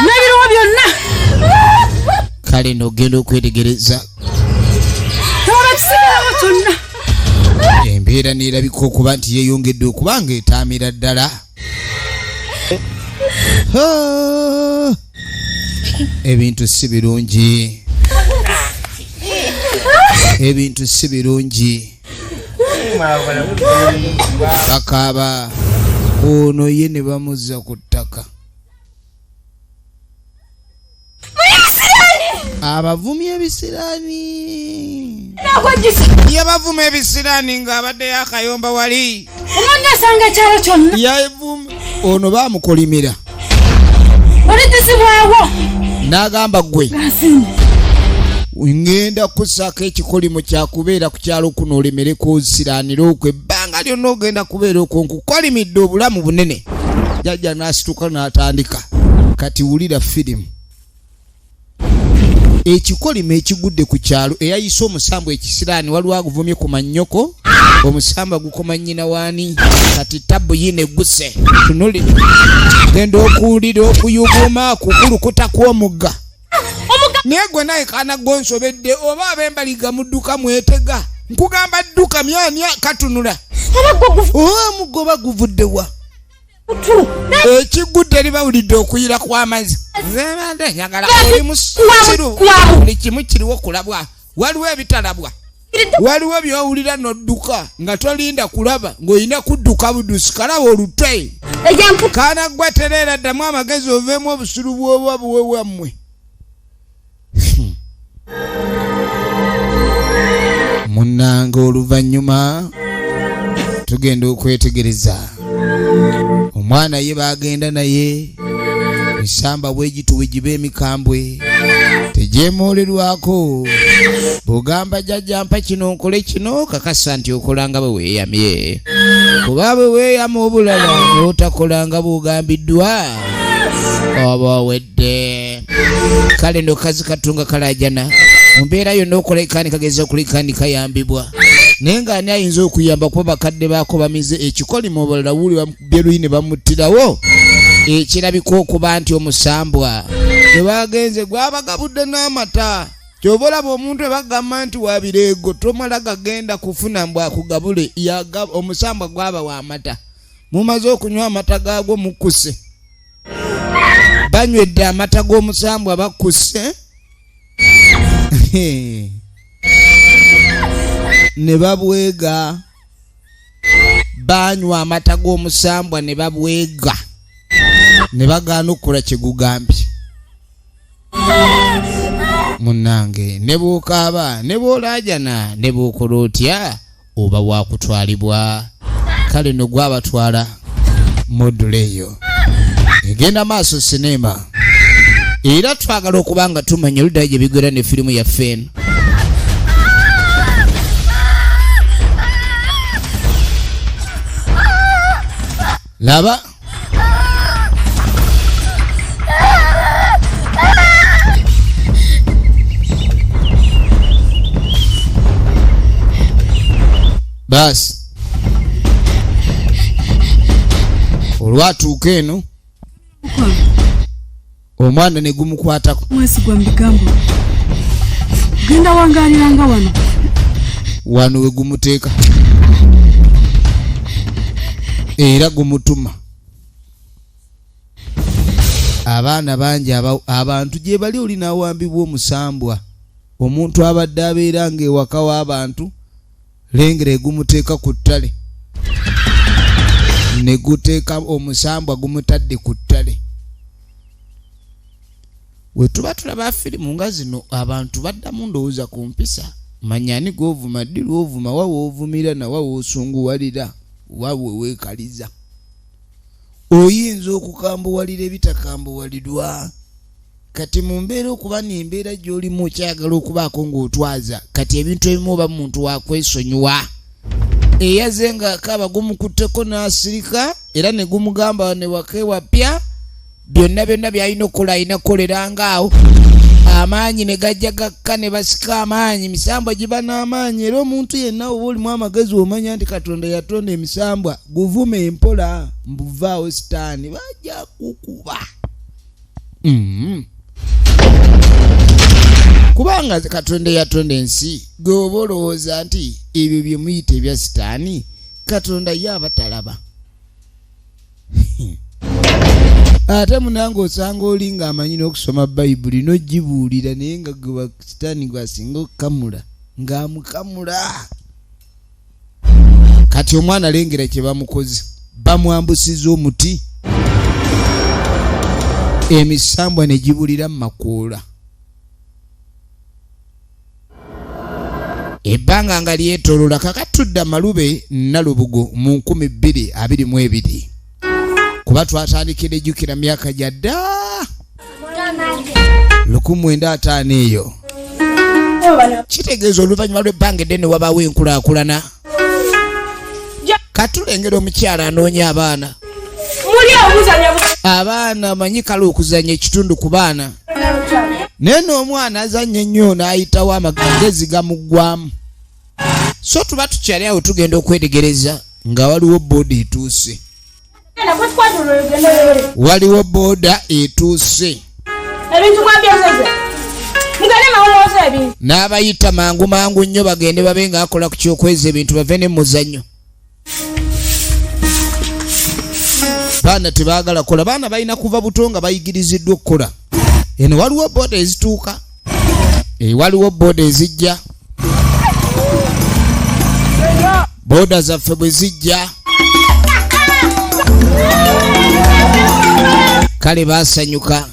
n'ebiriwo byonna kale n'ogenda okwetegereza tewabakisigawo kyonna embeera neerabika okuba nti yeeyongedde okuba ng'etaamira ddala ebintu si birungi ebintu si birungi bakaaba ono ye ne bamuzza ku ttaka abavumi ebisiraani yabavuma ebisiraani ng'abadde yakayomba wali omwana asanga ekyalo kyonna yavuma ono baamukolimira olitizibwawo n'agamba gwe ngenda kusaako ekikolimo kyakubeera ku kyalo kuno olemereko nsiraanira okwo ebbanga lyonna ogenda kubeera okwo nkukolimidde obulamu bunene jjajja n'asituka n'atandika kati wulira firimu ekikolimo ekigudde ku kyalo eyayise omusambwa ekisiraani waliwo aguvumye ku mannyoko omusamba gukoma nnyina waani kati tabbu yina egguse tunuli genda okuwulira okuyuguma kukulukuta kw'omugga naye gwe naye kaana gonsobedde oba ab'embaliga mudduka mwetega nkugamba dduka myanya katunula omugoba guvuddewa ekigudde libawulidde okuyira kw'amazzi nyagala oli musiru buli kimu kiriwo kulabwa waliwo ebitalabwa waliwo byowulira nodduka nga tolinda kulaba ng'olina kudduka budusi kalaba olutwe kaana gwe tereera ddamu amagezi oveemu obusulu bwoba buwe wammwe munnanga oluvannyuma tugenda okwetegereza omwana ye bagenda naye esamba bwe gituwe gibe emikambwe tegyemolerwako bugamba jjajja mpa kino nkole kino kakasa nti okolanga bwe weeyamye kuba bwe weeyama obulala n'otakolanga bugambiddwa oba owedde kale ndo kazi katunga kalajana mu mbeera yonna okola ekanika kageza okulikanika yambibwa naye ng'ani ayinza okuyamba kuba bakadde baako bamize ekikolimo obulala wuli bamubye ne bamuttirawo ekirabika okuba nti omusambwa gwe bagenze gwabagabudde n'amata ky'oba olaba omuntu ebagamba nti wabireego tomala gagenda kufuna mbw akugabule omusambwa gwaba w'amata mumaze okunywa amata gaagwo mukkuse banywedde amata g'omusambwa bakkuse ne babwega banywa amata g'omusambwa ne babwega ne bagaana okukola kyegugambye munnange ne bw'okaaba ne bw'olaajana ne bw'okola otya oba wakutwalibwa kale no gwabatwala module eyo egenda maaso sinema era twagala okuba nga tumanya oluddayo gye bigwera ne firimu yaffe eno laba basi olwatuuka eno omwana ne gumukwatako mwesigwa mu bigambo genda wangaliranga wano we gumuteeka era gumutuma abaana bangi abantu gye bali oli n'awambibwa omusambwa omuntu abadde abeera ng'ewaka w'abantu lengera egumuteeka ku ttale ne guteeka omusambwa gumutadde ku ttale we tuba tulaba firimu nga zino abantu baddamu ndowooza ku mpisa manyani gw'ovuma ddi lw'ovuma wawe ovumira na wawe osunguwalira wawe weekaliza oyinza okukambuwalira ebitakambuwalirwa kati mu mbeera okuba n'embeera gy'olimu okyagala okubaako ng'otwaza kati ebintu ebimu oba muntu wakwesonyiwa eyaze nga akaaba gumukutteko n'asirika era ne gumugamba ne wakewapya byonna by'alina okukola alina kukolerangaawo amaanyi ne gajja gakka ne basika amaanyi emisambwa giba n'amaanyi era omuntu yenna oba olimu amagezi omanya nti Katonda yatonda emisambwa guvume empola mbuvaawo sitaani bajja kukuba kubanga Katonda yatonda ensi gwe oba olowooza nti ebyo bye muyita ebya sitaani Katonda ye abatalaba ate munange osanga oli ng'amanyi n'okusoma bayibuli n'ogibuulira naye nga gwe sitaani gwasinga okukamula ng'amukamula kati omwana alengera kye bamukoze bamwambusiza omuti emisambwa ne gibulira mu makoola ebbanga nga lyetoolola kakatudde amalube Nalubugo mu 2022 kuba twatandikira ejjukira myaka gya dda 1905 eyo kitegeeza oluvannyuma lw'ebbanga eddene wabaawo enkulaakulana katulengera omukyala anoonya abaana amanyi kale okuzannya ekitundu ku baana naye n'omwana azannya ennyo n'ayitawo amagezi gamuggwamu so tuba tukyali awo tugenda okwetegereza nga waliwo booda etuuse waliwo booda etuuse n'abayita mangu mangu nnyo bagende babe nga akola ku kyokweza ebintu bave ne muzannyo baana tebaagala kola baana balina kuva buto nga bayigiriziddwa okukola eno waliwo booda ezituuka waliwo booda ezijja booda zaffe bwe zijja kale baasanyuka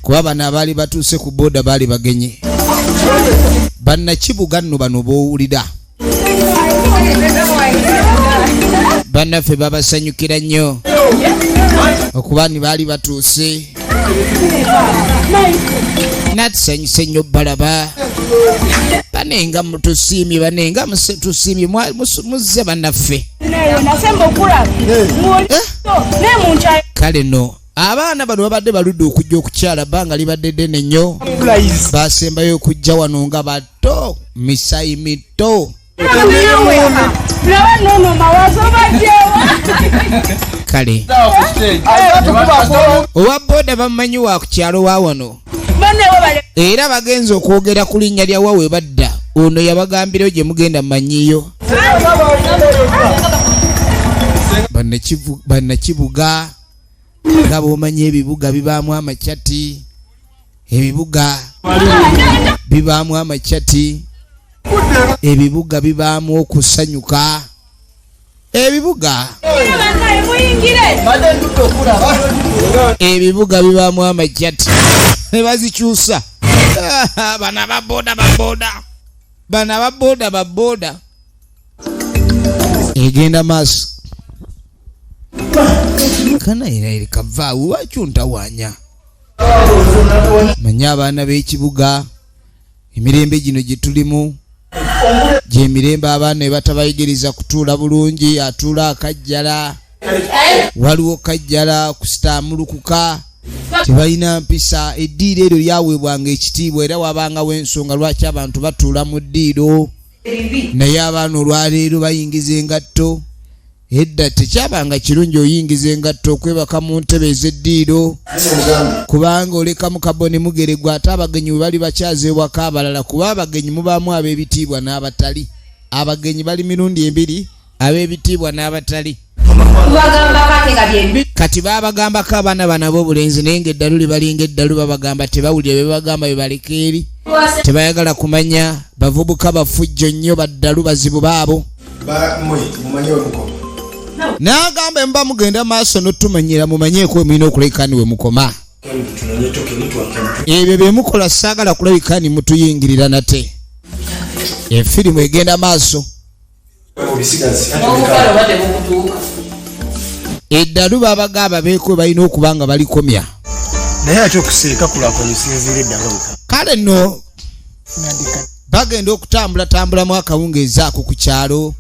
kuba bano abaali batuuse ku booda baali bagenye bannakibuga nno bano boowulira bannaffe babasanyukira nnyo okuba ni baali batuuse natusanyuse nnyo balaba banenga mutusimye banenga tusimye muzze bannaffe kale no abaana bano babadde baludde okujja okukyala bbanga libadde ddene nnyo basembayo okujja wano nga bato misayi mito kale owa boda bamumanyi wa ku kyalo wa wano era bagenza okwogera ku linnya lya wawe badda ono yabagambirayo gye mugenda mumanyiyo bannakibuga nga bw'omanyi ebibuga bibaamu amakyati ebibuga bibaamu okusanyuka ebibuga bibaamu amakyati ne bazikyusa bana baboda egenda maaso kana eri kavaawo wakyuntawanya manya abaana b'ekibuga emirembe gino gye tulimu gyemirembe abaana ebatabayigiriza kutuula bulungi atuula akajjala waliwo kajjala kusitaamulukuka tebalina mpisa eddiiro eryo lyaweebwanga ekitiibwa era wabangawo ensonga lwaki abantu batuula mu ddiiro naye abaana olwaleero bayingiza engatto edda tekyabanga kirungi oyingiza engatto okwebaka mu ntebe ez'eddiiro kubanga olekamu kabone mugeregwa ate abagenyi bwe bali bakyaza ewaka abalala kuba abagenyi mubaamu ab'ebitiibwa n'abatali abagenyi bali mirundi ebiri ab'ebitiibwa n'abatali kati babagambako abaana bana b'obulenzi naye ng'eddalu libalinga eddalu babagamba tebawulira bye babagamba bye baleka eri tebayagala kumanya bavubuka bafujjo nnyo baddalu bazibu baabo n'agamba mba mugenda maaso n'otumanyira mumanyeeko mulina okulabika ni we mukoma ebyo bye mukola saagala kulabika ni mutuyingirira nate efirimu egenda maaso eddalu babagamba beekwe balina okuba nga balikomya naye ate okuseeka kulako bisinzira eddalo kale nno bagenda okutambulatambulamu akawungeezi ako ku kyalo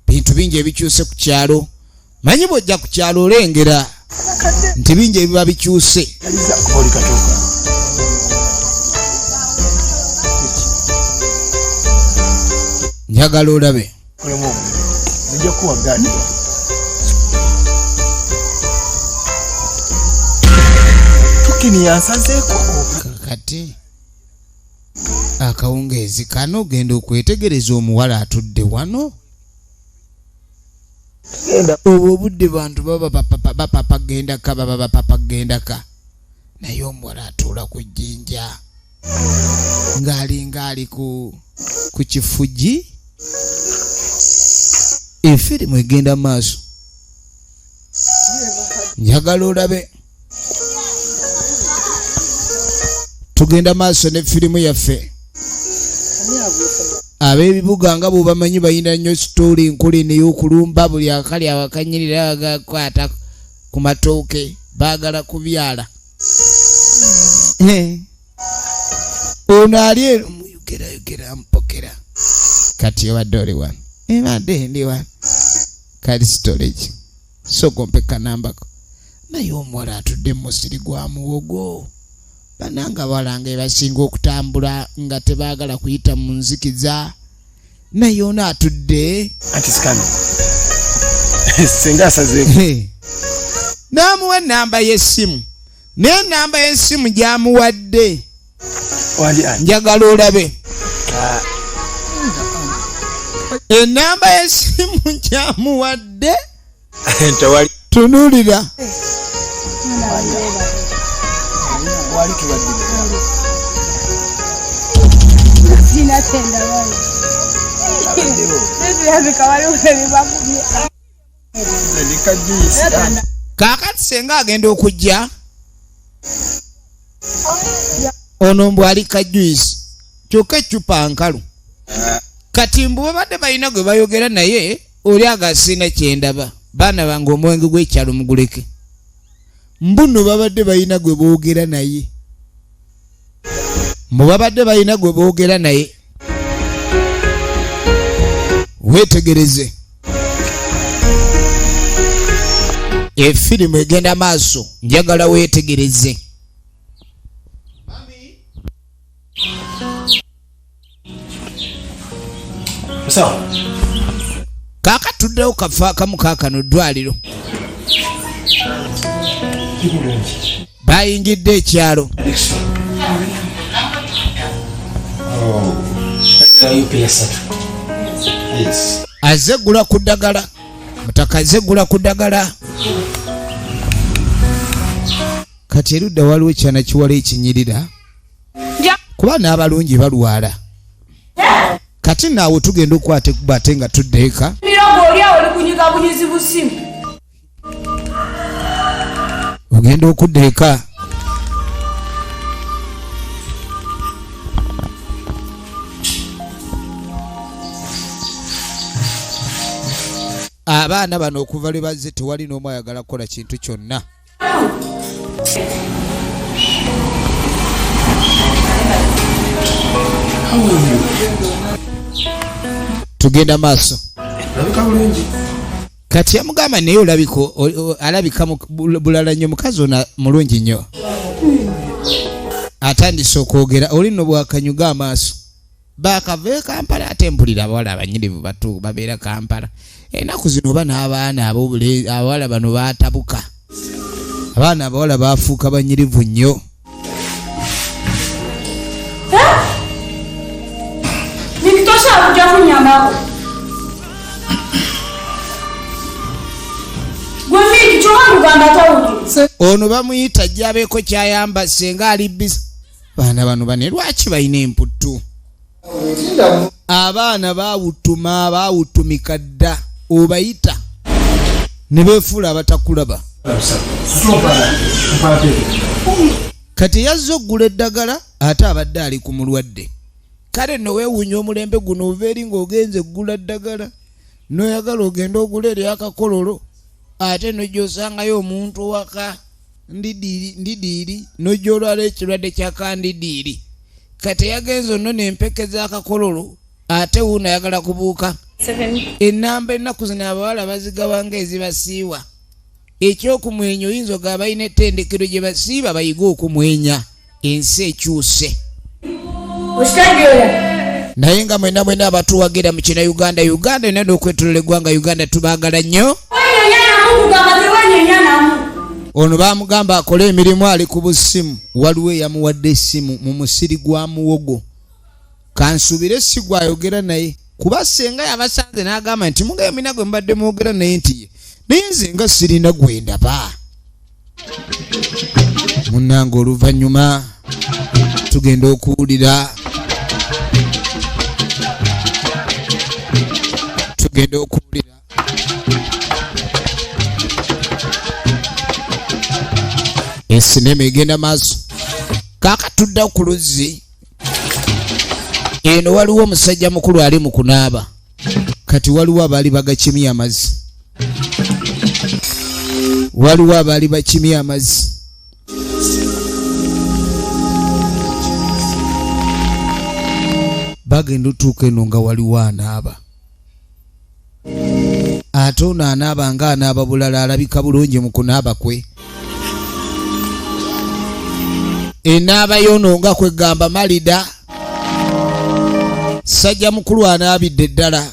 bintu bingi ebikyuse ku kyalo manyi bw'ojja ku kyalo olengera nti bingi ebiba bikyuse njagala olabe kakati akawungeezi kano ogenda okwetegereza omuwala atudde wano obwo obudde bantu baba bapapagendaka naye omuwala atuula ku jjinja ng'ali ku kifugi efirimu egenda maaso njagala olabe tugenda maaso ne firimu yaffe ab'ebibuga nga bw'obamanyi balina nnyo sitooli nkulu n'ey'okulumba buli akali awakanyirira bagakwata ku matooke baagala kubyala ono ali ero muyogera mpokera kati obadde oli wano ebadde ndi wano kali storage sogompeka nambako naye omuwala atudde mu musiri gwa muwogo bananga balanga ebasinga okutambula nga tebaagala kuyita mu nzikiza naye ono atudde n'amuwa ennamba y'essimu naye ennamba y'essimu gy'amuwadde njagala olabe ennamba y'essimu gy'amuwadde tunuulira kaakati senga agenda okujja ono mbw ali kajuisi kyokka eccupa nkalu kati mbu babadde balina gwe bayogera naye oli agasiina kyendaba baana bange omwenge gw'ekyalo muguleke mbuno babadde balina gwe boogera naye babadde balina gwe boogera naye wetegereze efirimu egenda maaso njagala wetegereze kaka tuddewo kafa akamu kaakano ddwaliro bayingidde ekyalo azegula ku ddagala mutaka azegula ku ddagala kati erudda waliwo ekyana kiwala ekinyirira kuba n'abalungi balwala kati naawe tugenda okukwata ekkuba ate nga tuddeeka ogenda okuddeeka abaana bano okuva lwe bazze tewali n'omu ayagala kukola kintu kyonna tugenda maaso kati yamugamba naye alabika bulala nnyo mukazi ono mulungi nnyo atandise okwogera oli nno bwakanyuga amaaso bakava Kampala ate mpulira abawala abanyirivu batu babeera Kampala ennaku zino oba n'abaana abawala bano baatabuka abaana abawala bafuuka banyirivu nnyo ono bamuyita ajjabeeko kyayamba senga ali bisa baana bano bane lwaki balina emputtu abaana baawutumika dda obayita ne beefuula abatakulaba kati yazze oggula eddagala ate abadde ali ku mulwadde kale nno weewuunya omulembe guno ova eri ng'ogenze eggula eddagala n'oyagala ogenda ogula eryakakololo ate nojja osangayo omuntu waka ndidiiri nojja olwala ekirwadde kyakandidiiri kati yagenze onno n'empeke z'akakololo ate wuuno ayagala kubuuka ennamba ennaku zino abawala bazigaba ng'ezibasiiwa ekyokumwenya oyinza ogaba balina ettendekero gye basiiba bayiga okumwenya ensi ekyuse naye nga mwena abatuwagira mu kina Uganda yonna n'okwetolola eggwanga Uganda tubaagala nnyo ono bamugamba akole emirimu ali ku busimu waliwo eyamuwadde essimu mu musiri gwa muwogo kansuubire si gwayogera naye kuba senga yabasanze n'agamba nti mugayo mina gwe mbadde mwogera naye nti naye nze nga sirina gwendaba munnange oluvannyuma tugenda okuwulira esinema egenda maaso kaaka tudda ku luzzi eno waliwo omusajja mukulu ali mu kunaaba kati waliwo abaali bagakimya amazzi bagenda otuuka eno nga waliwo anaaba ate ono anaaba nga anaaba bulala alabika bulungi mu kunaaba kwe enaaba yono nga kwegamba malida sajja mukulu anaabidde ddala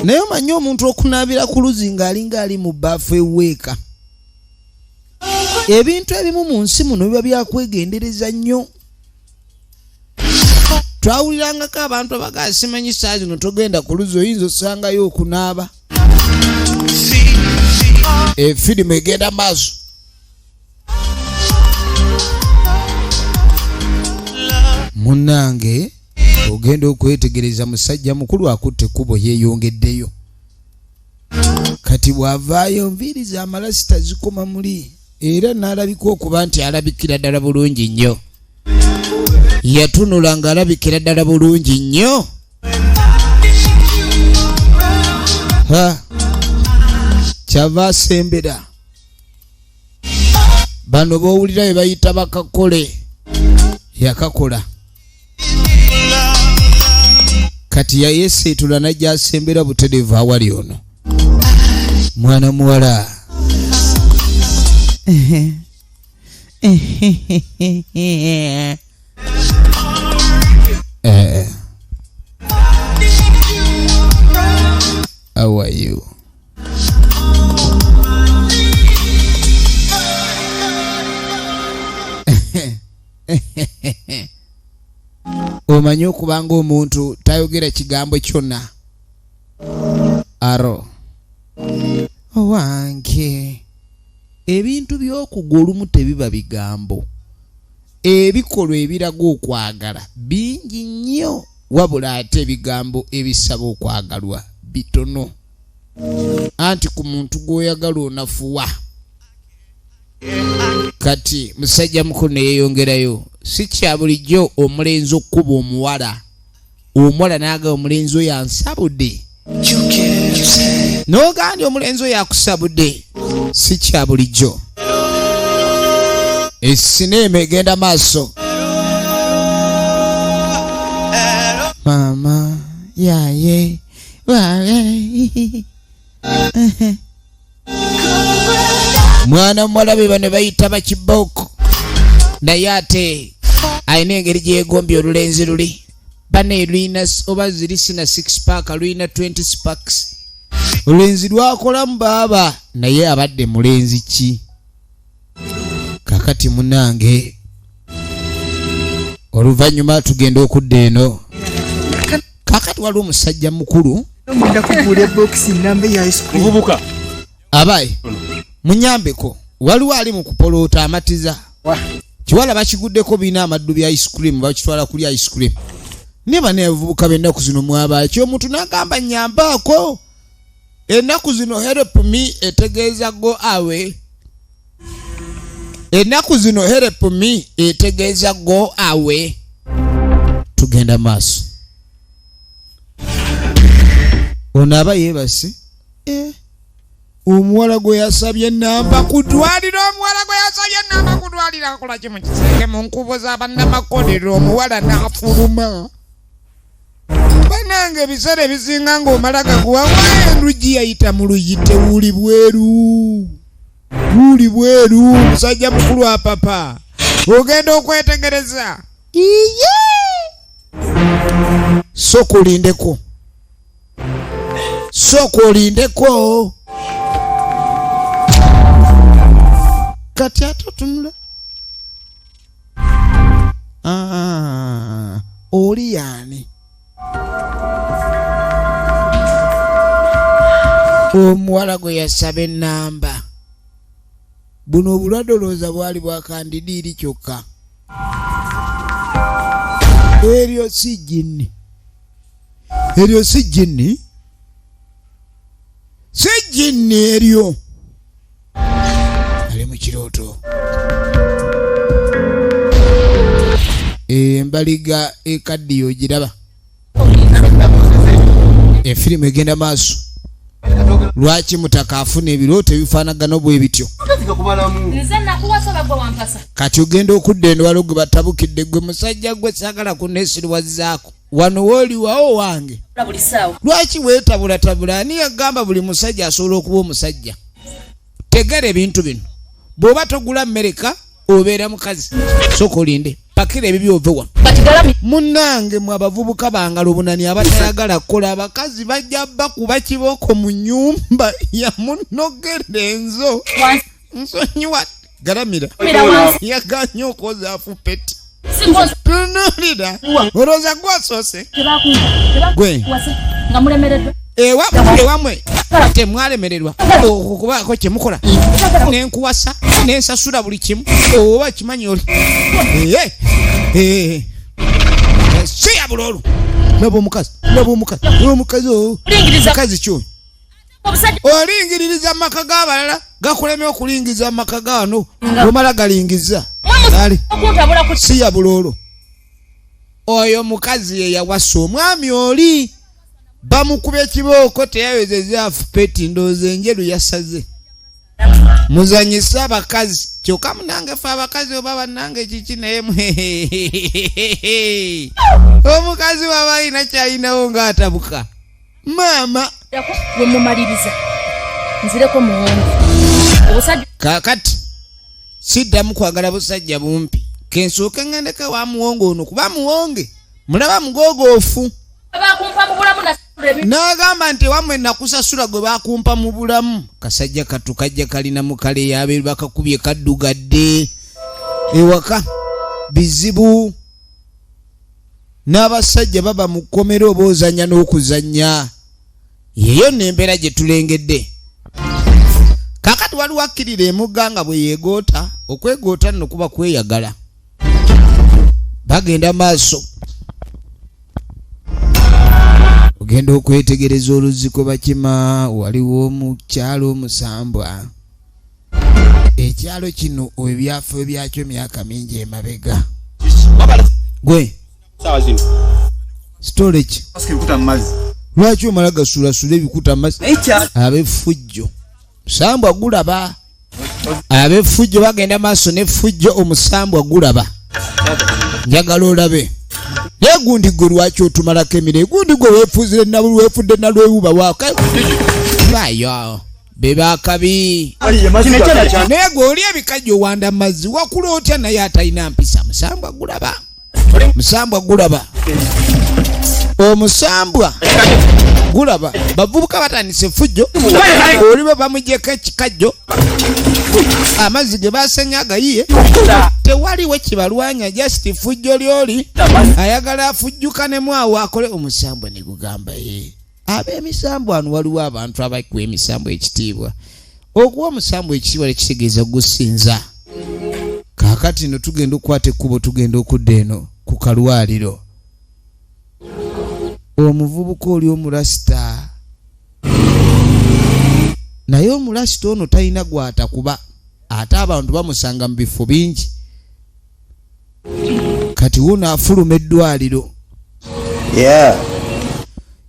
naye omanyi omuntu okunaabira ku luzi ng'alinga ali mu bbaafu eweeka ebintu ebimu mu nsi muno biba byakwegendereza nnyo twawulirangako abantu abagaa simanyi saa zino togenda ku luzi oyinza osangayo okunaaba efirimu egenda maaso munnange ogenda okwetegereza musajja mukulu akutte ekkubo yeeyongeddeyo kati bw'avaayo nviiri za malasita zikoma muli era n'alabika okuba nti alabikira ddala bulungi nnyo yatunula ng'alabikira ddala bulungi nnyo kyava asembera bano b'owulira bye bayita bakakole yakakola kati ya yeseetula najja asembera butereevu awali ono mwana muwala how are you? Omanyi okubanga omuntu tayogera kigambo kyonna. Aro owange ebintu by'okugulumu tebiba bigambo, ebikolwa ebiraga okwagala bingi nnyo, wabula ate ebigambo ebisaba okwagalwa bitono. Anti ku muntu gw'oyagala onafuwa. Kati musajja mukulu ne yeeyongerayo, si kya bulijjo omulenzi okkuba omuwala, omuwala n'aga omulenzi oyo ansabudde, n'ogandi omulenzi oyo akusabudde, si kya bulijjo. Esineema egenda maaso. Mama yaye mwana muwala be bano bayita bakiboko, naye ate alina engeri gyeyegombye olulenzi luli. Bane luyina oba ziri sina 6 pack, luyina 20 packs. Olulenzi lwakolamu baaba, naye abadde mulenzi ki? Kakati munange oluvannyuma tugenda okudda eno. Kakati waliwo omusajja mukulu Muvubuka. abaye munyambeko, waliwo ali mu kupolota amatiza. Kiwala bakiguddeko bina amaddu bya ice cream, bakitwala kuli ice cream. Neba nevubuka bennaku zino mwabaki omuntu n'agamba nyambako. Ennaku zino help me etegeeza go awe. Ennaku zino help me etegeeza go awe. Tugenda maaso. Onaba yebase. Omuwala gwe yasabye namba kudwalira, omuwala gwe yasabye namba kudwalira akola ki mu kisenge mu nkubo z'abannamakolero, omuwala n'afuluma. Banange ebiseera ebisinga ng'omala gaguwa endugi yayita mu luyite wuli bweru. Wuli bweru, musajja mukulu wa papa. Ogenda okwetegereza. Iye! Soko olindeko. Soko olindeko. Kati atotunula. Oli yani. Omuwala gwe yasaba ennamba. Buno obulwadde olowooza bwali bwakandidiiri kyokka. Eryo si jjinni. Eryo si jjinni. Si jjinni eryo. Ali mu kirooto. Embaliga ekaddiyo ogiraba. Efirimu egenda maaso. Lwaki mutaka afuna ebirooto ebifaanagana bwe bityo? Kati ogenda okudda endwala gwe batabukidde, gwe musajja gwe saagala kunneesirwazaako. Wano wooli wawo wange. Lwaki weetabulatabula? Ani yagamba buli musajja asobola okuba omusajja? Tegera ebintu bino. Bw'oba togula Amerika obeera mukazi. Sooka olinde. Pakira ebibyo ove wano. Munnange mwe abavubuka bangala obunani abatayagala kukola, abakazi bajja bakuba kiboko mu nnyumba ya munnogere enzo. Nsonyiwa garamira. Yaganye okoza afupeti. Tunulira. Oroza gwasoose. Gwe. Nga mulemereddwa. Ewamwe temwalemererwa okubaako kye mukola. Nenkuwasa nensasula buli kimu. Oba kimanyi oli. Si ya bulolu. Laba omukazi. Laba omukazi. Omukazi o. Mukazi kyo. Olingiririza amaka g'abalala gakuleme okulingiza amaka gano. Omala galingiza. Si ya bulolu. Oyo mukazi ye yawasa omwami oli. Bamukubye kibooko teyawezezza afupeti, ndowooza enjeru yasaze. muzanyisa abakazi kyokka munange fe abakazi oba bannange kiki naye omukazi waba alina kyalinawo ng'atabuka maama bwe mumaliriza nzireko muwonge obusajja kaakati siddamu kwagala busajja bumpi kensooke ŋŋendeke wa muwonge ono kuba muwonge mulaba mugogoofu bakumpa mu bulamu n'agamba nti wamwe nakusasula gwe bakumpa mu bulamu kasajja katu kajja kalina mukale yabeeru bakakubye kaddugadde ewaka bizibu n'abasajja baba mu kkomero oba ozannya n'okuzannya yeeyo n'embeera gye tulengedde kakati waliwo akkirira emugga nga bwe yeegoota okwegoota nno kuba kweyagala bagenda maaso ogenda okwetegereza oluzzi kwe bakima waliwo omukyalo omusambwa ekyalo kino ebyafo byakyo myaka mingi emabega gwe storage lwaki omala gasulasula ebikuta mazzi ab'effujjo musambwa gulaba ab'effujjo bagenda maaso n'effujjo omusambwa gulaba njagala olabe naye gundi gwe lwaki otumalako emire gundi gwe weefudde nalwewuba waakayo bebakabi naye gwe oli ebikajjo owanda mazzi wakula otya naye atalina mpisa musambwa gulaba musambwa gulaba omusambwa gulaba bavubuka batandise effujjo oliba bamugyeko ekikajjo amazzi ge basenya agayiye tewaliwo kibalwanya just effujjo lyoli ayagala afujjukanemu awo akole omusambwa ne gugamba ye ab'emisambo ano waliwo abantu abakuwa emisambo ekitiibwa okuwa omusambwa ekitiibwa tekitegeeza gusinza kaakati no tugenda okukwata ekkubo tugenda okudda eno ku kalwaliro omuvubuka oli omulasita naye omulasita ono talina gwatakuba ate abantu bamusanga mu bifo bingi kati wuno afuluma eddwaliro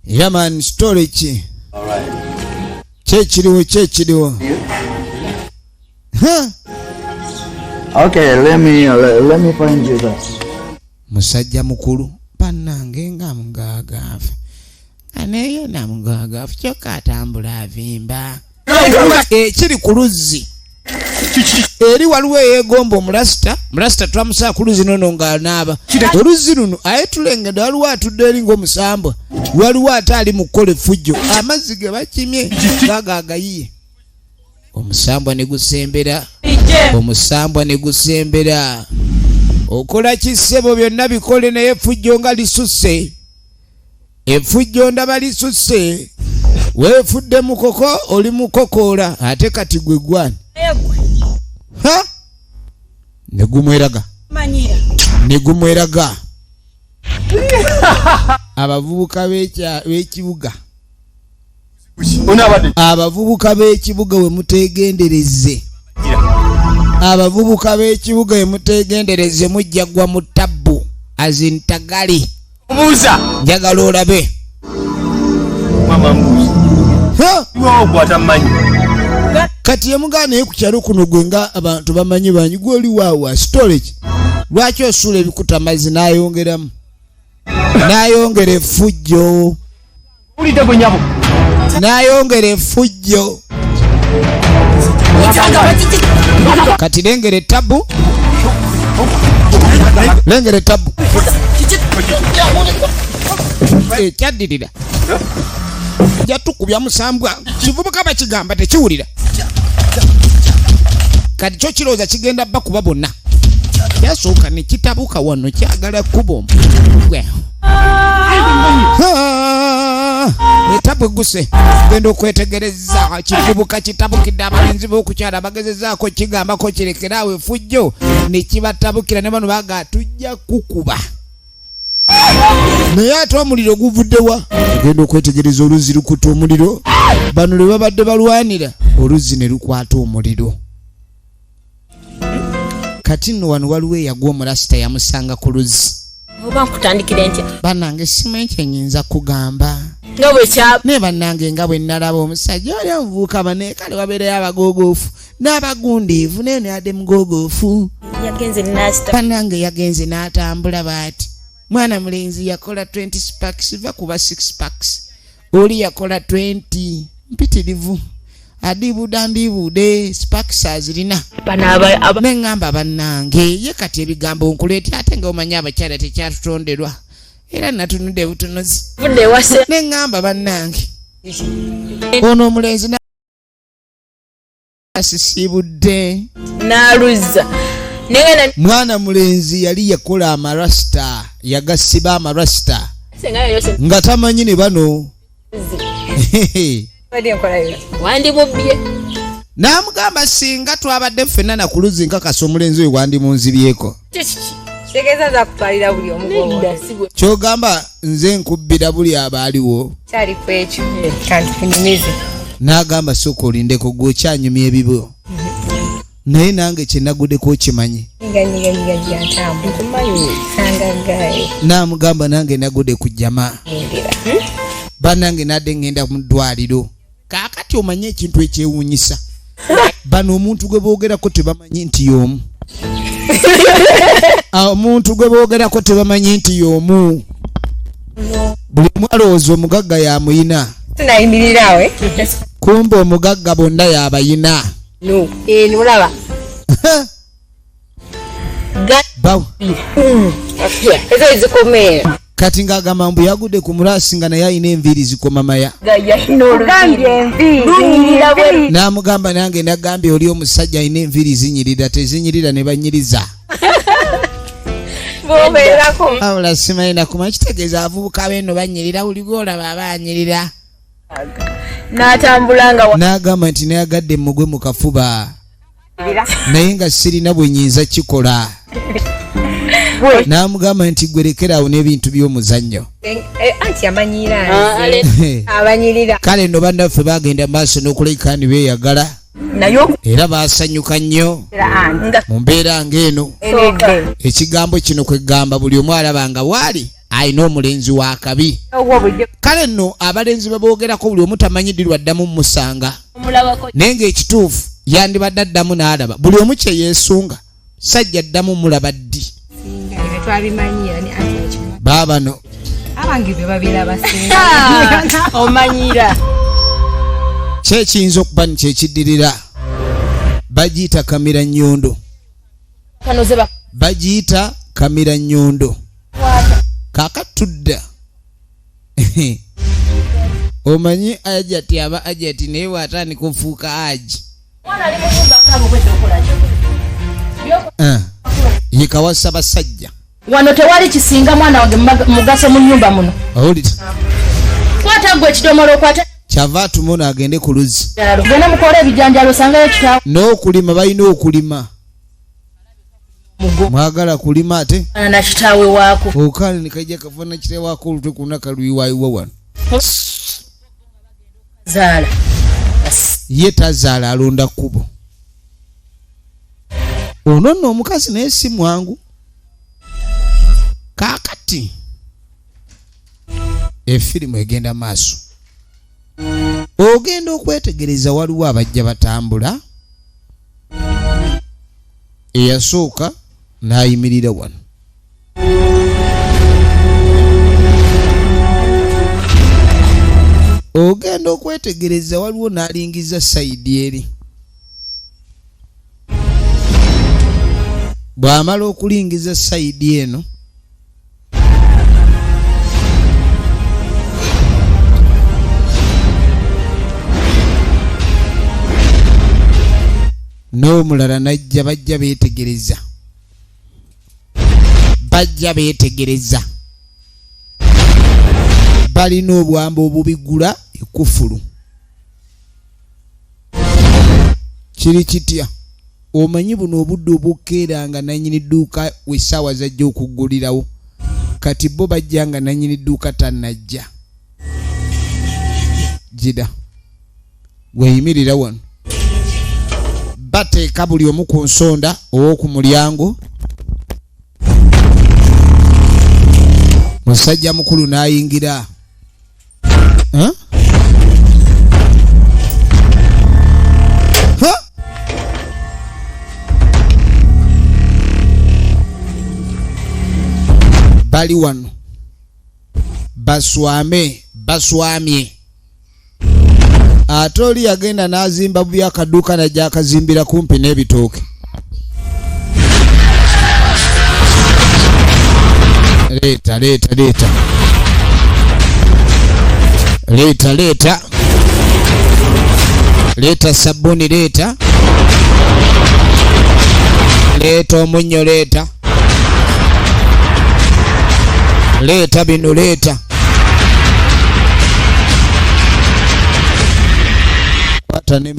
yaman story ki kyekiriwo Okay, let me find you that. musajja mukulu bannange nga mugagaafu aneyo namugagaafu kyokka atambula avimba ekiri ku luzzi eri waliwo eyeegomba omulasita twamusaa ku luzzi nono ng'anaaba oluzzi luno aye tulengedde waliwo atudde eri ng'omusambwa waliwo ate ali mu kukola effujjo amazzi ge bakimye gagaagayiye omusambwa ne gusembera okola kisebo byonna bikole naye effujjo nga lisusse effujjo ndaba lisusse weefudde mukoko oli mukokoola ate kati gwe gwani ne gumweraga abavubuka b'ekibuga we mutegendereze mujja gwa mu tabbu azintagali njagala olabe kati yemugana naye ku kyalo kuno gwe nga abantu bamanyi banyi gwoli waawa storage lwaki osuula ebikuta amazzi n'ayongera effujjo kati lengera ettabu ekyaddirira jatukubya musambwa kivubuka bakigamba tekiwulira kati kyo kirowooza kigenda bakuba bonna kyasooka ne kitabuka wano kyagala kuba omugwe etabu egguse genda okwetegereza kivubuka kitabukidde abalenzi b'okukyala bagezezaako kigambako kirekeraawo effujjo ne kibatabukira ne bano baga tujja kukuba naye ate omuliro guvuddewa ogenda okwetegereza oluzzi lukuta omuliro bano lwe babadde balwanira oluzzi ne lukwata omuliro kati nno wano waliwo eyagwa omulasita yamusanga ku luzzi oba nkutandikire ntya bannange simanyi kyenyinza kugamba nga bwe kyaba ne bannange nga bwe nalaba omusajja oli omuvubuka bane kale wabeerayo abagogoofu n'abagundiivu naye ade mugogofu. Yagenze nasta. Bannange yagenze n'atambula bw'ati. Mwana mulenzi yakola 20 sparks va kuba 6 packs. Oli yakola 20 mpitirivu. Ndibude sparks azirina. Neŋŋamba bannange ye kati ebigambo nkuleeta ate nga omanya abakyala tekyatutonderwa. Era natunudde butunuzi. Neŋŋamba bannange. Ono omulenzi asisibudde. N'aluzza. Mwana mulenzi yali yakola amarasta, yagasiba amarasta. Nga tamanyi ne bano. Wandi mubye. N'amugamba singa twabadde ffenna na kuluzi nkakasa omulenzi oyo wandi munzibyeko. Tegeza za kupalira buli omugogo. Kyogamba nze nkubbira buli abaaliwo. Kyali kwekyo. Kanti kunyumize. N'agamba sooka olindeko gwe okyanyumya ebibo. Naye nange kye naguddeko okimanyi. N'amugamba nange nagudde ku jama. Bannange nadde ngenda mu ddwaliro. Kaakati omanye ekintu ekyewuunyisa. Bano omuntu gwe boogerako tebamanyi nti y'omu. Omuntu gwe boogerako tebamanyi nti y'omu. Buli mwalowooza omugagga yamuyina. Tunayimirirawe. Kumbe omugagga bonna yabayina. No. Nulaba. Bawo. Ezo zikomera. Kati ng'agamba mbu yagudde ku mulaasi nga naye ayina enviiri zikoma maya. N'amugamba nange nagambye oli omusajja ayina enviiri zinyirira tezinyirira ne banyiriza. Awula simanyi nakuma kitegeeza avubuka b'eno banyirira buli gw'olaba aba anyirira. N'atambulanga. N'agamba nti nayagadde mugwe mu kafuba. Naye nga sirina bwe nyinza kikola. N'amugamba nti gwerekerawo n'ebintu by'omuzannyo. Anti amanyira. Abanyirira. Kale nno bannaffe bagenda maaso n'okuleka ne beeyagala. Era baasanyuka nnyo mu mbeera ng'eno. Ekigambo kino kwegamba buli omu alaba nga waali ayina omulenzi wa kabi. Kale nno abalenzi baboogerako buli omu tamanyi lwaddamu musanga. Naye ng'ekituufu yandibadde addamu n'alaba. Buli omu kye yeesunga sajja addamu mulaba ddi. Baabano abange be babeera basinga omanyira kyekiyinza okuba nikyekiddirira. Bagiyita kamera nnyondo. Bagiyita kamera nnyondo. Kakatudda omanyi ajati aba ajati naye bw'atandika ofuuka aji. Ye kawasa basajja. Wano tewali kisinga mwana wange mugaso mu nnyumba muno. Awulira. Kwata gwe ekidomolo kwata. Kyava atumono agende ku luzzi. Genda mukole ebijanjalo osangayo kitaawo. N'okulima balina okulima. Mwagala kulima ate? Na kitaawe waako. Okale nikajja kafana kitaawe waako olutwe ku nnaka luyiwaayiwa wano. Zaala. Ye tazaala alonda kkubo. Ono nno omukazi naye si mwangu. Kaakati efirimu egenda maaso. Ogenda okwetegereza waliwo abajja batambula. Eyasooka n'ayimirira wano. Ogenda okwetegereza waliwo n'alingiza sayidi eri. Bw'amala okulingiza sayidi eno n'omulala najja bajja beetegereza. Bajja beetegereza. Balina obwamba obubigula ekufulu. Kiri kitya? Omanyi buno obudde obukkeera nga nannyini dduuka wessaawa zajja okuggulirawo. Kati bo bajja nga nannyini dduuka tannajja. Jida weeyimirira wano. Bateeka buli omu ku nsonda ow'oku mulyango. Musajja mukulu n'ayingira. bali wano baswamye ate oli yagenda n'azimba bubi akaduuka najja akazimbira kumpi n'ebitooke. Leeta sabuni, leeta omunyo, leeta bino, leeta kwata ne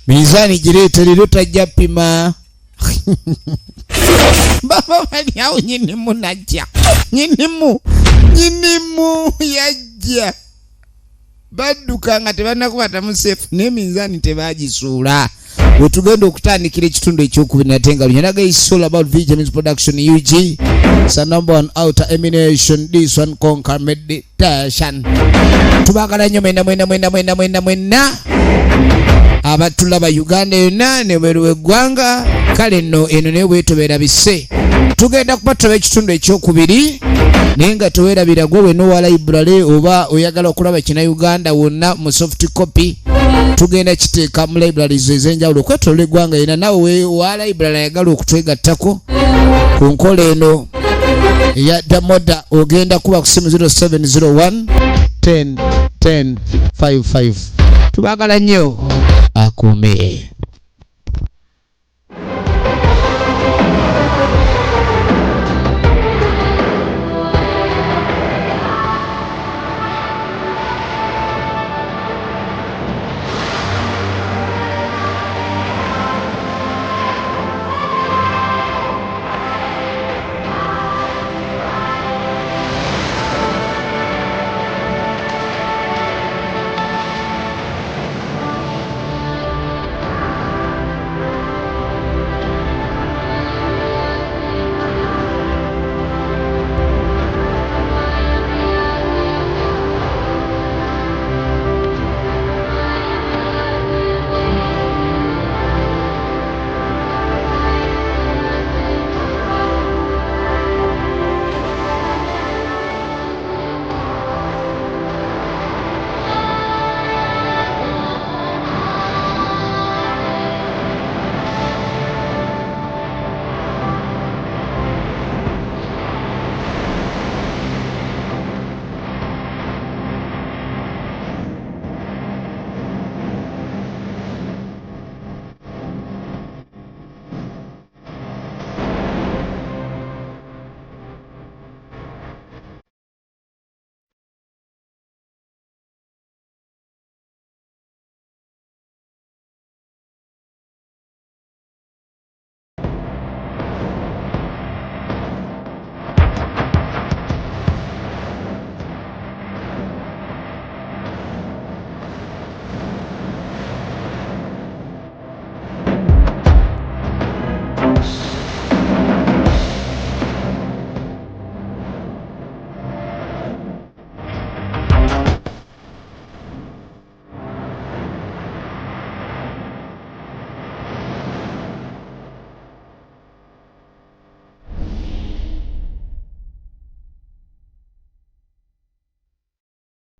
minzaani gireete lero tajja pima. Baba bali awo nyinimu najja, nyinimu yajja badduka nga tebanakuba musefu n'eminzaani tebagisuula. We tugenda okutandikira ekitundu ekyokubiri nate nga lunyanaga is all about Vitamins Production UG. It's a number one outer emination. This one conquer meditation. Tubagala nnyo mwena abatulaba Uganda yonna ne bweru eggwanga. Kale nno eno ne bwetobera bise tugenda kupatula ekitundu ekyokubiri naye nga teweerabira gwe weno wa library oba oyagala okulaba kina Uganda wonna mu soft copy tugenda kiteeka mu libraries ez'enjawulo okwetolola eggwanga yena nawe wa library ayagala okutwegattako ku nkola eno eya damoda ogenda kuba ku simu 0701 10 10 55. Tubagala nnyo akume.